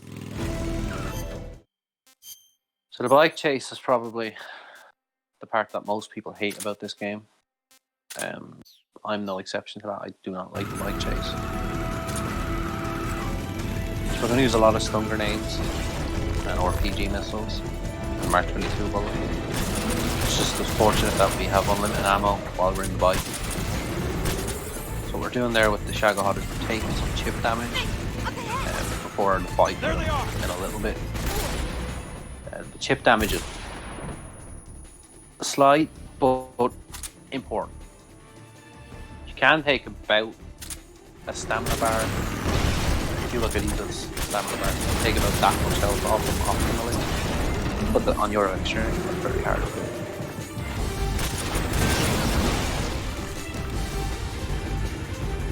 So the bike chase is probably the part that most people hate about this game. I'm no exception to that. I do not like the bike chase. So we're going to use a lot of stun grenades and RPG missiles and Mark 22 bullets. It's just unfortunate that we have unlimited ammo while we're in the bike. So what we're doing there with the Shagohod is we're taking some chip damage before the fight in a little bit. The chip damage is slight but important. You can take about a stamina bar. If you look at Ethan's stamina bar, you take about that much health off him optimally. But on your experience, it's very hard to do.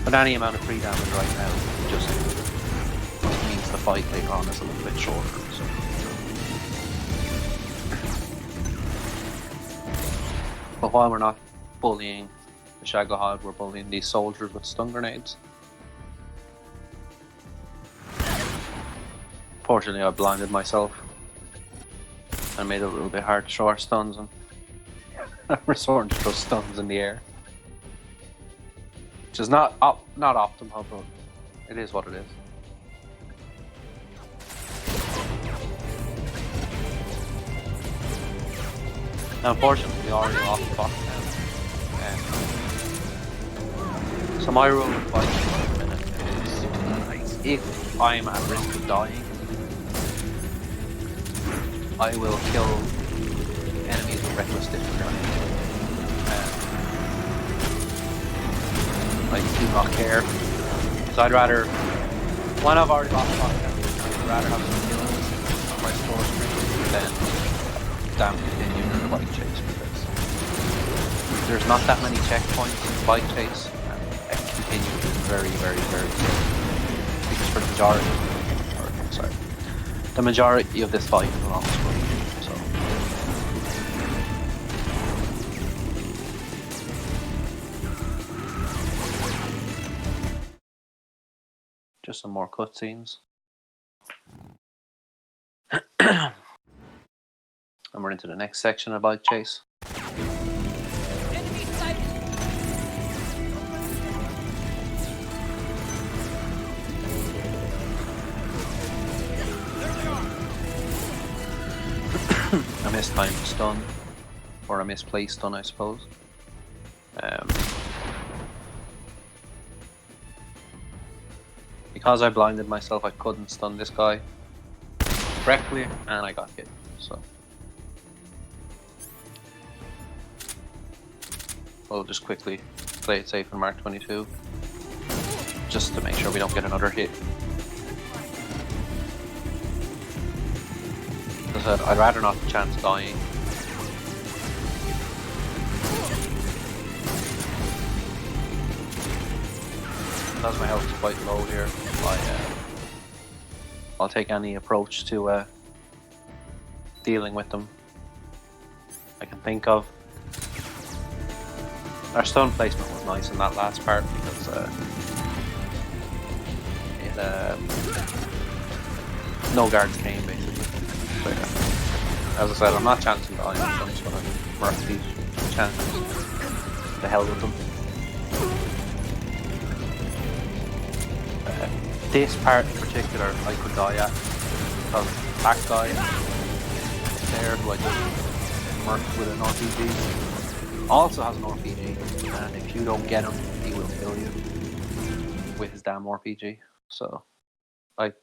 But any amount of free damage right now just means the fight later on is a little bit shorter. So. But while we're not bullying the Shagohod, we're bullying these soldiers with stun grenades. Fortunately, I blinded myself and made it a little bit hard to throw our stuns, and we're resorting to throw stuns in the air, which is not optimal, but it is what it is. Now, unfortunately, we already lost the box now. So my rule of fighting at the minute is, if I'm at risk of dying, I will kill enemies with reckless disregard. I do not care, because I'd rather, when I've already lost the box now, I'd rather have some kills on my score screen than damn continuing the bike chase, because there's not that many checkpoints in the bike chase, and continuing is very, very, very good. Because for the majority of this fight is an on screen, so. Just some more cutscenes. And we're into the next section of bike chase.
Enemy sighted.
I mistimed stun, or a misplaced stun, I suppose. because I blinded myself, I couldn't stun this guy correctly, and I got hit. So we'll just quickly play it safe in Mark 22, just to make sure we don't get another hit. As I said, I'd rather not chance dying. Because my health is quite low here, I'll take any approach to dealing with them I can think of. Our stun placement was nice in that last part because no guards came basically. So, yeah. As I said, I'm not chancing dying, so I'm just gonna mark these chances. The hell with them. This part in particular I could die at because that guy there who I just murked with an RPG also has an RPG, and if you don't get him he will kill you with his damn RPG. So I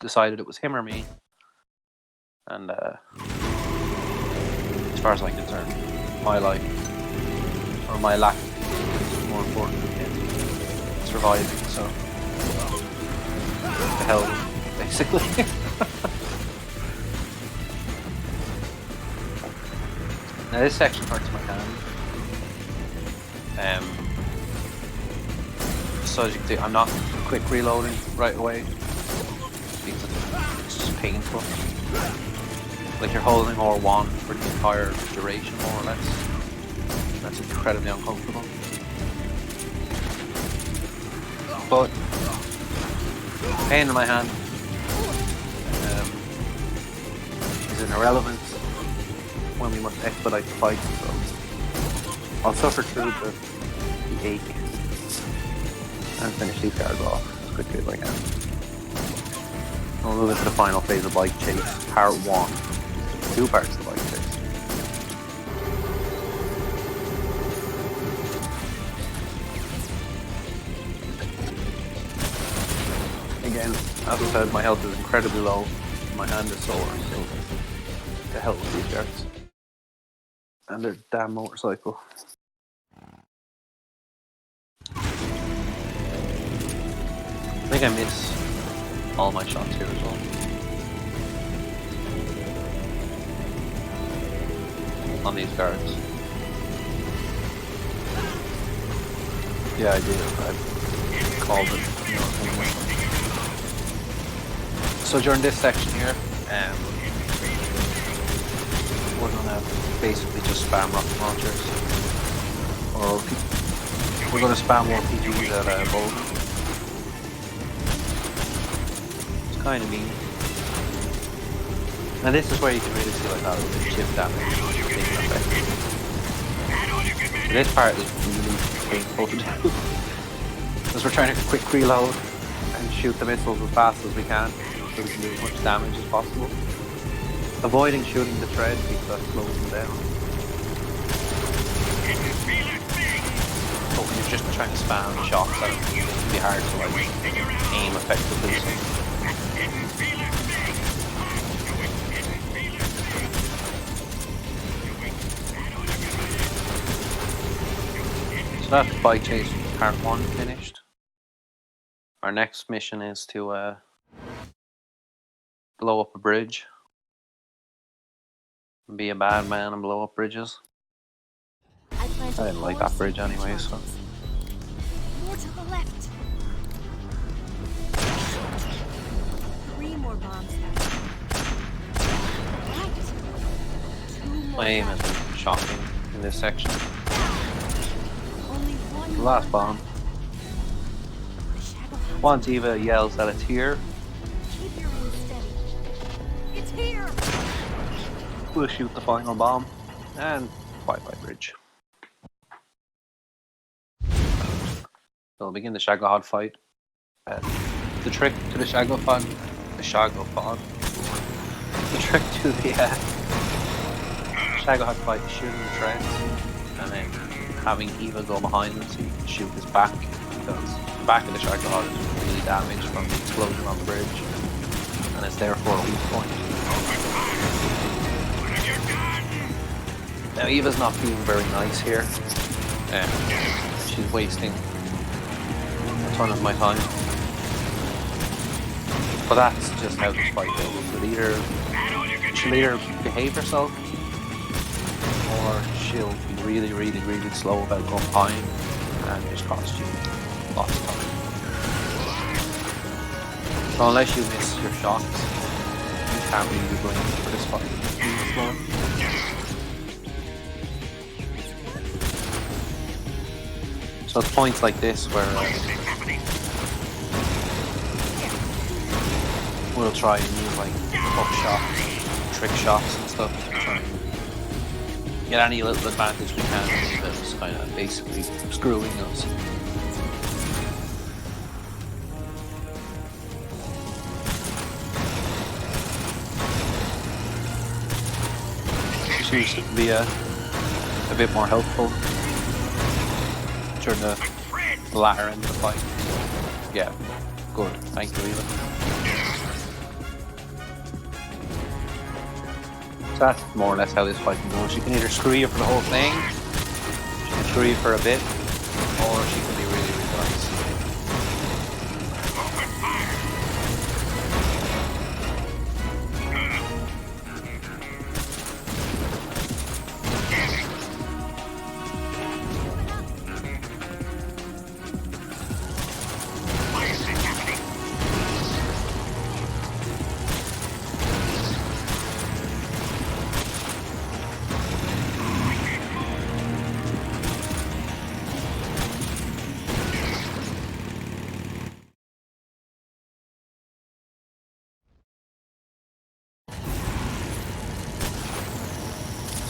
decided it was him or me, and as far as I'm concerned, my life or my lack of is more important than him surviving. So the hell, basically. Now this section hurts my hand. So as you can see, I'm not quick reloading right away because it's just painful. Like you're holding R1 for the entire duration, more or less. That's incredibly uncomfortable. But pain in my hand is an irrelevance when we must expedite the fight, so I'll suffer through the ache and finish these guards off as quickly as I can. We'll move into the final phase of bike chase, part 1. 2 parts of the bike chase. Again, as I said, my health is incredibly low. My hand is sore, so the hell with these guards. And their damn motorcycle. I think I miss all my shots here as well. On these guards. Yeah, I did. I called it. So during this section here, we're gonna basically just spam rocket launchers, or we're gonna spam more PGs at both. It's kind of mean. And this is where you can really see like how the chip damage taking effect. So this part is really painful to do, because we're trying to quick reload and shoot the missiles as fast as we can, so we can do as much damage as possible. Avoiding shooting the tread because that slows them down. But when you're just trying to spam shots at them, it can be hard to like aim effectively. So that's bike chase part 1 finished. Our next mission is to blow up a bridge. Be a bad man and blow up bridges. I didn't like that bridge anyway, so.
More to the left. 3 more bombs.
My aim has been shocking in this section.
Only one.
The last bomb. Once Eva yells that it's here,
Keep your aim steady. It's here.
we'll shoot the final bomb, and bye-bye bridge. So we'll begin the Shagahod fight. The trick to the Shagahod, the trick to the Shagahod fight is shooting the treads, and then having Eva go behind him so you can shoot his back because the back of the Shagahog is really damaged from the explosion on the bridge, and it's therefore a weak point. Now Eva's not being very nice here. She's wasting a ton of my time. But that's just how this fight goes. She'll either behave herself, or she'll be really, really, really slow about going behind and just cost you lots of time. So unless you miss your shots, you can't really go in for this fight. So it's points like this where we'll try and use like hook shots, trick shots and stuff to try and get any little advantage we can that's kind of basically screwing us. This seems to be a bit more helpful during the latter end of the fight. Yeah, good. Thank you, Eva. So that's more or less how this fight can go. She can either screw you for the whole thing, she can screw you for a bit, or she can be really, really nice.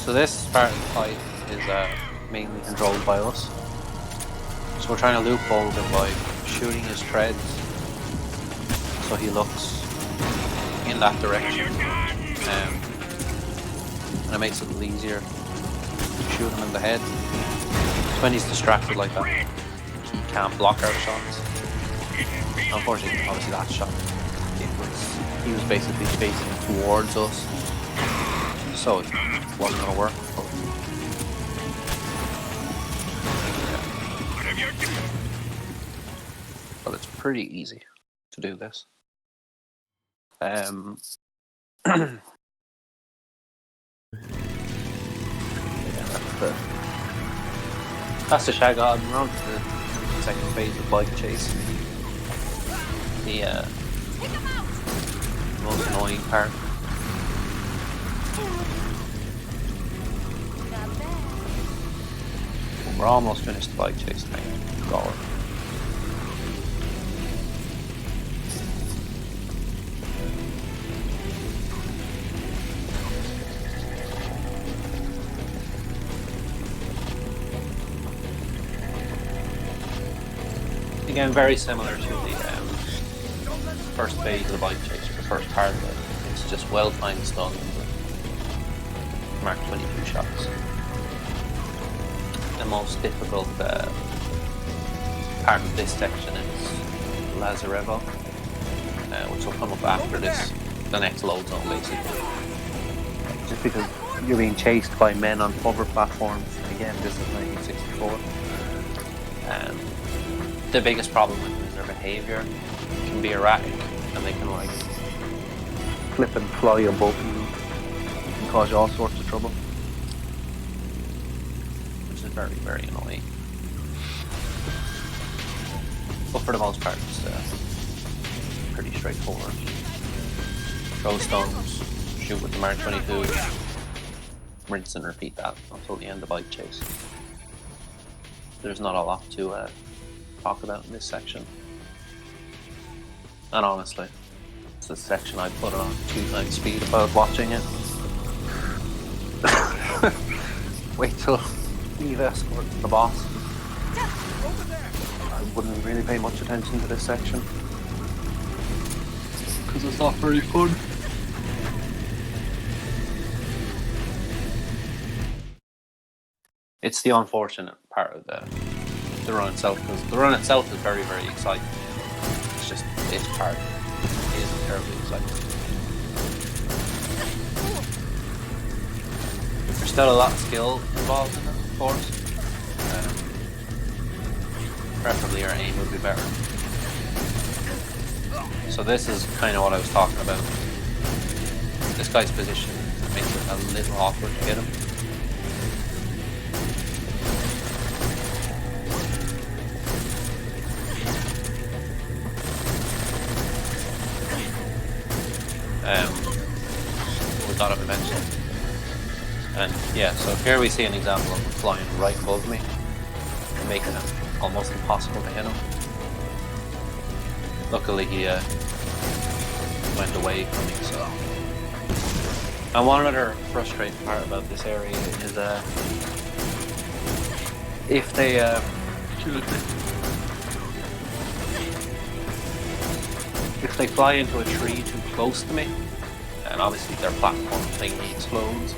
So this part of the fight is mainly controlled by us. So we're trying to loophole him by shooting his treads so he looks in that direction. And it makes it a little easier to shoot him in the head. So when he's distracted like that, he can't block our shots. Unfortunately, obviously that shot, he was basically facing towards us. So it wasn't going to work. But it's pretty easy to do this. That's the Shagahog. We're on to the second phase of bike chase. The most annoying part. We're almost finished the bike chase thing. God. Again, very similar to the first phase of the bike chase, or the first part of it. It's just well-timed stuns with Mark 22 shots. The most difficult part of this section is Lazarevo, which will come up after this, the next load zone basically. Just because you're being chased by men on hover platforms. Again, this is 1964. The biggest problem with them is their behaviour can be erratic, and they can like flip and fly above you and cause you all sorts of trouble. Very, very annoying. But for the most part, it's pretty straightforward. Throw stones, shoot with the Mark 22, rinse and repeat that until the end of the bike chase. There's not a lot to talk about in this section. And honestly, it's a section I put on 2x speed if I was watching it. Wait till Eva escorts the boss. I wouldn't really pay much attention to this section because it's not very fun. It's the unfortunate part of the the run itself, because the run itself is very, very exciting. It's just this part is terribly exciting. There's still a lot of skill involved in it, of course. Preferably our aim would be better. So this is kind of what I was talking about. This guy's position makes it a little awkward to get him. We got him eventually. And yeah, so here we see an example of him flying right above me, making it almost impossible to hit him. Luckily he went away from me, so. And one other frustrating part about this area is if they if they fly into a tree too close to me, and obviously their platform thingy explodes,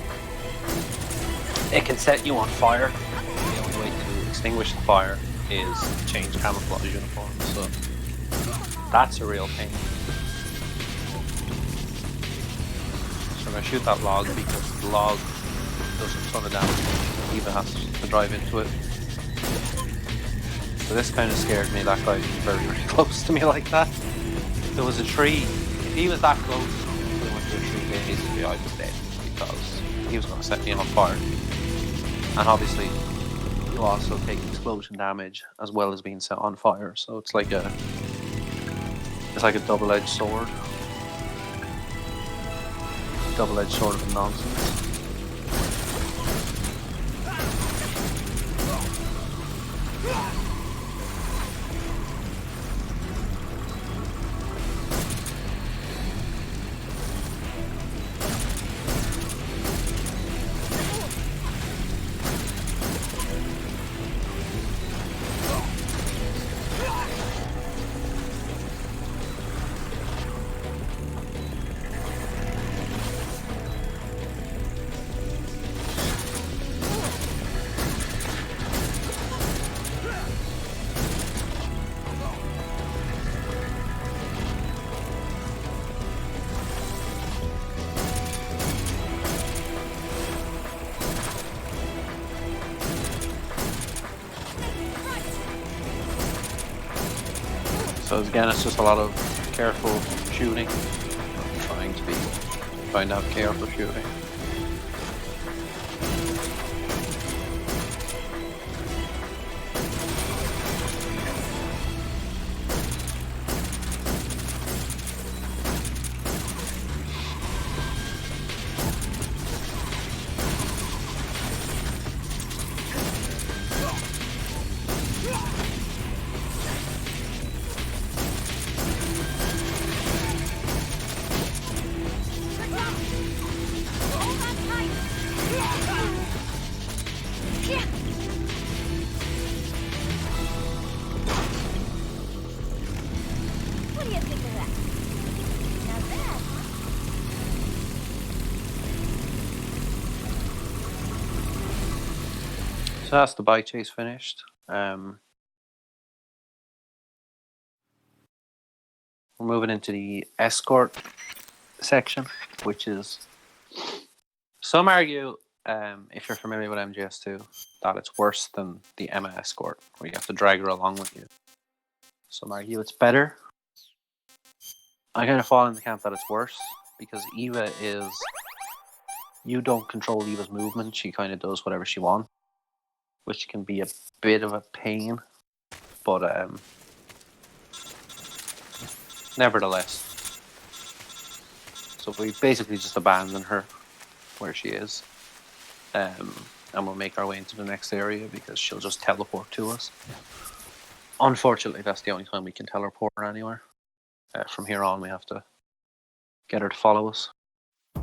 it can set you on fire. The only way to extinguish the fire is to change camouflage uniforms, so that's a real pain. So I'm going to shoot that log because the log does a ton of damage. Eva has to drive into it. So this kind of scared me, that guy being very, very close to me like that. If there was a tree, if he was that close, we went to a tree basically, I was dead, because he was going to set me on fire. And obviously, you also take explosion damage as well as being set on fire, so it's like a double-edged sword. Double-edged sword of nonsense. So again, it's just a lot of careful shooting. Trying to have careful shooting.
What do you think of that? Not bad, huh?
So that's the bike chase finished. We're moving into the escort section, which is, some argue, if you're familiar with MGS2, that it's worse than the Emma escort, where you have to drag her along with you. Some argue it's better. I kind of fall in the camp that it's worse, because Eva is, you don't control Eva's movement, she kind of does whatever she wants, which can be a bit of a pain, but nevertheless. So we basically just abandon her where she is, and we'll make our way into the next area because she'll just teleport to us. Unfortunately, that's the only time we can teleport her anywhere. From here on, we have to get her to follow us. So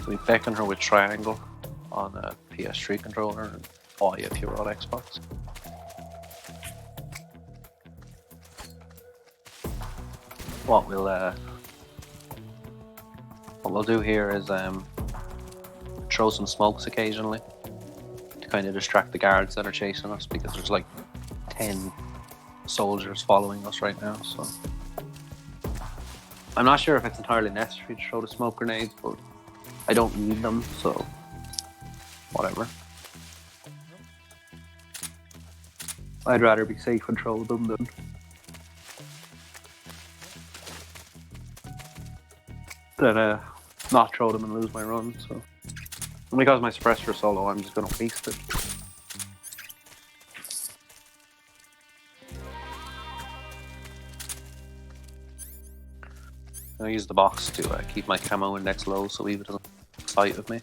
we beckon her with triangle on a PS3 controller and Y if you're on Xbox. What we'll do here is throw some smokes occasionally to kind of distract the guards that are chasing us, because there's like 10 soldiers following us right now, so I'm not sure if it's entirely necessary to throw the smoke grenades, but I don't need them, so whatever. I'd rather be safe and throw them than not throw them and lose my run. So, and because my suppressor is so low, I'm just going to waste it. I use the box to keep my camo index low, so Eva doesn't lose sight of me.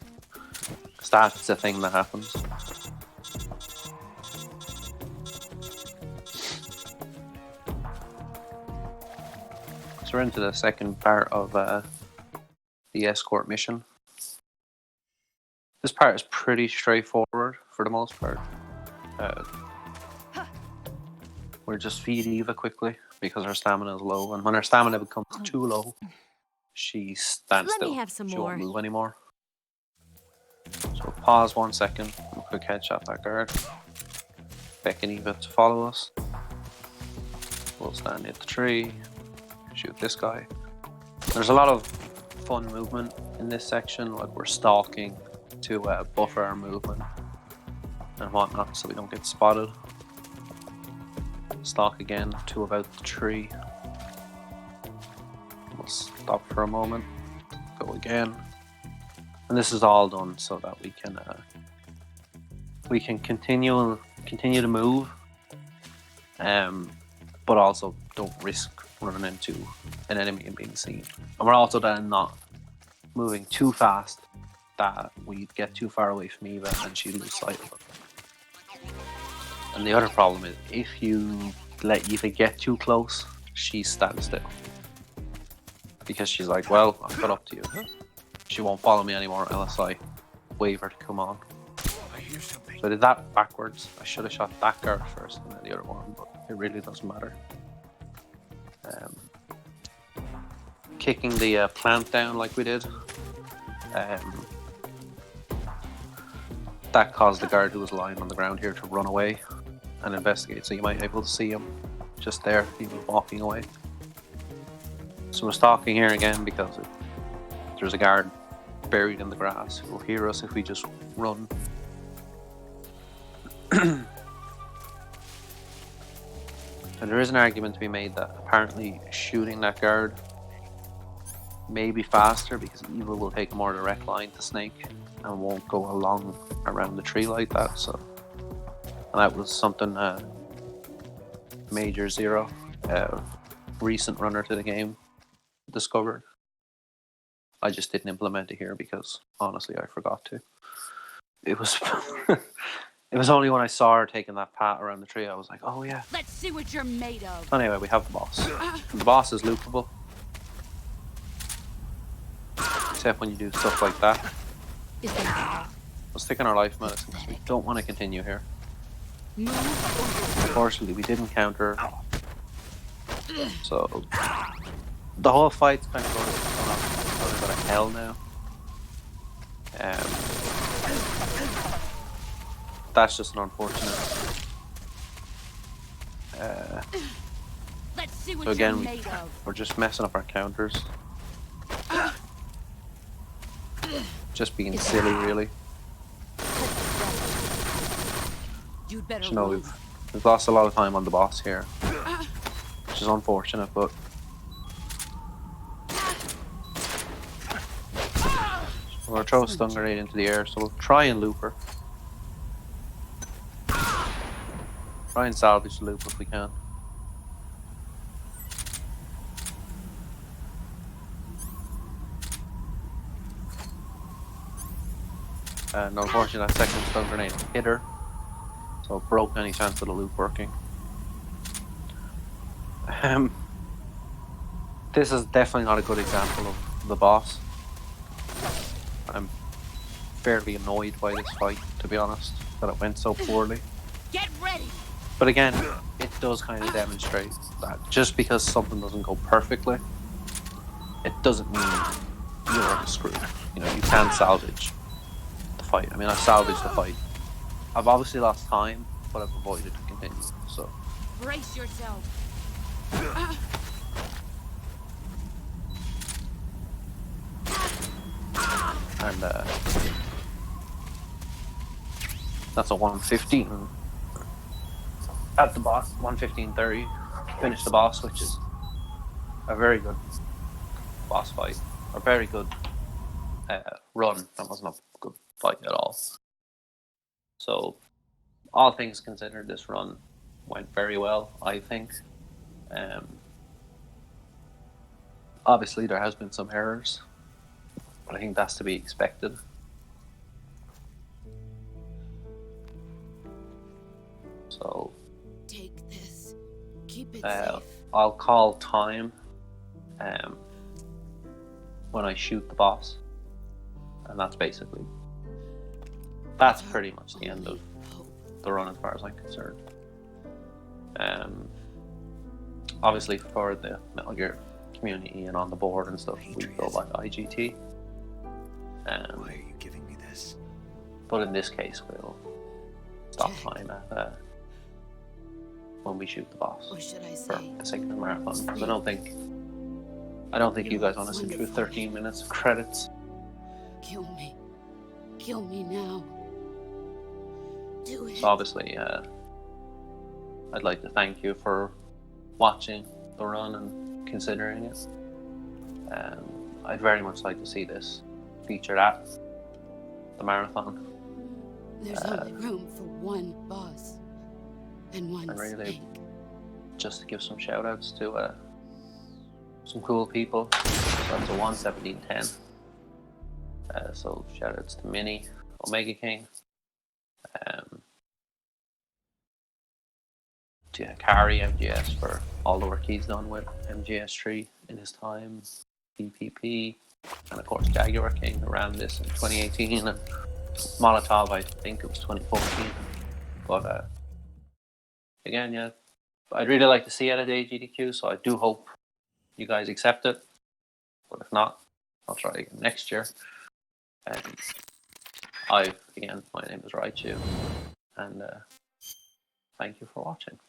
Because that's the thing that happens. So we're into the second part of the escort mission. This part is pretty straightforward for the most part. We'll just feed Eva quickly because her stamina is low, and when her stamina becomes too low, she stands
Let
still.
me have some
She
more.
won't move anymore. So pause 1 second, and quick headshot that guard. Beckon Eva to follow us. We'll stand at the tree, shoot this guy. There's a lot of fun movement in this section, like we're stalking to buffer our movement and whatnot so we don't get spotted. Stalk again to about the tree. We'll stop for a moment, go again, and this is all done so that we can continue to move, but also don't risk running into an enemy and being seen. And we're also then not moving too fast that we'd get too far away from Eva and she'd lose sight of it. And the other problem is, if you let Eva get too close, she stands still. Because she's like, well, I've got up to you. She won't follow me anymore unless I wave her to come on.
I hear something.
So I did that backwards. I should have shot that guard first and then the other one, but it really doesn't matter. Kicking the plant down like we did, that caused the guard who was lying on the ground here to run away and investigate, so you might be able to see him just there, he was walking away. So we're stalking here again because there's a guard buried in the grass who will hear us if we just run. And there is an argument to be made that apparently shooting that guard may be faster because Eva will take a more direct line to Snake and won't go along around the tree like that. So, and that was something Major Zero, recent runner to the game, discovered. I just didn't implement it here because honestly I forgot to. It was it was only when I saw her taking that pat around the tree I was like, oh yeah.
Let's see what you're made of.
Anyway, we have the boss. The boss is loopable. Except when you do stuff like that. We're sticking our life medicine because we don't want to continue here. Unfortunately, we didn't counter. So the whole fight's kind of going a bit of hell now. That's just an unfortunate.
Let's see what
So again,
you're made of.
we're just messing up our counters. Just being silly, really.
You'd better
You know,
move.
we've lost a lot of time on the boss here, which is unfortunate, but we're gonna throw a stun grenade into the air, so we'll try and loop her. Try and salvage the loop if we can. And unfortunately that second stun grenade hit her, so it broke any chance of the loop working. This is definitely not a good example of the boss. I'm fairly annoyed by this fight, to be honest, that it went so poorly.
Get ready.
But again, it does kind of demonstrate that just because something doesn't go perfectly, it doesn't mean you're screwed. You know, you can salvage the fight. I mean, I've salvaged the fight. I've obviously lost time, but I've avoided to continue. So
Brace yourself.
And that's a 115 at the boss. 115.30. Finish the boss, which is a very good boss fight. A very good run. That wasn't a good fight at all. So, all things considered, this run went very well, I think. Obviously, there has been some errors, but I think that's to be expected. So,
Take this. Keep it
uh,
safe.
I'll call time when I shoot the boss, and that's pretty much the end of the run as far as I'm concerned. Obviously, for the Metal Gear community and on the board and stuff, we go by IGT.
Why are you giving me this?
But in this case, we'll stop time at when we shoot the boss
Or should I
for
say,
the sake of the marathon. Because I don't think you guys want to sit through 13 minutes of credits.
kill me. Kill me now. Do it.
So obviously, I'd like to thank you for watching the run and considering it. I'd very much like to see this featured at the marathon.
There's only room for one boss and one
And really,
snake.
just to give some shout outs to some cool people. So that's a 117.10. So shout outs to Mini, Omega King, to Kari MGS for all the work he's done with MGS3 in his time, PPP, and of course Jaguar King who ran this in 2018, and Molotov, I think it was 2014. But again, yeah, I'd really like to see it at AGDQ, so I do hope you guys accept it. But if not, I'll try again next year. My name is Raichu, and thank you for watching.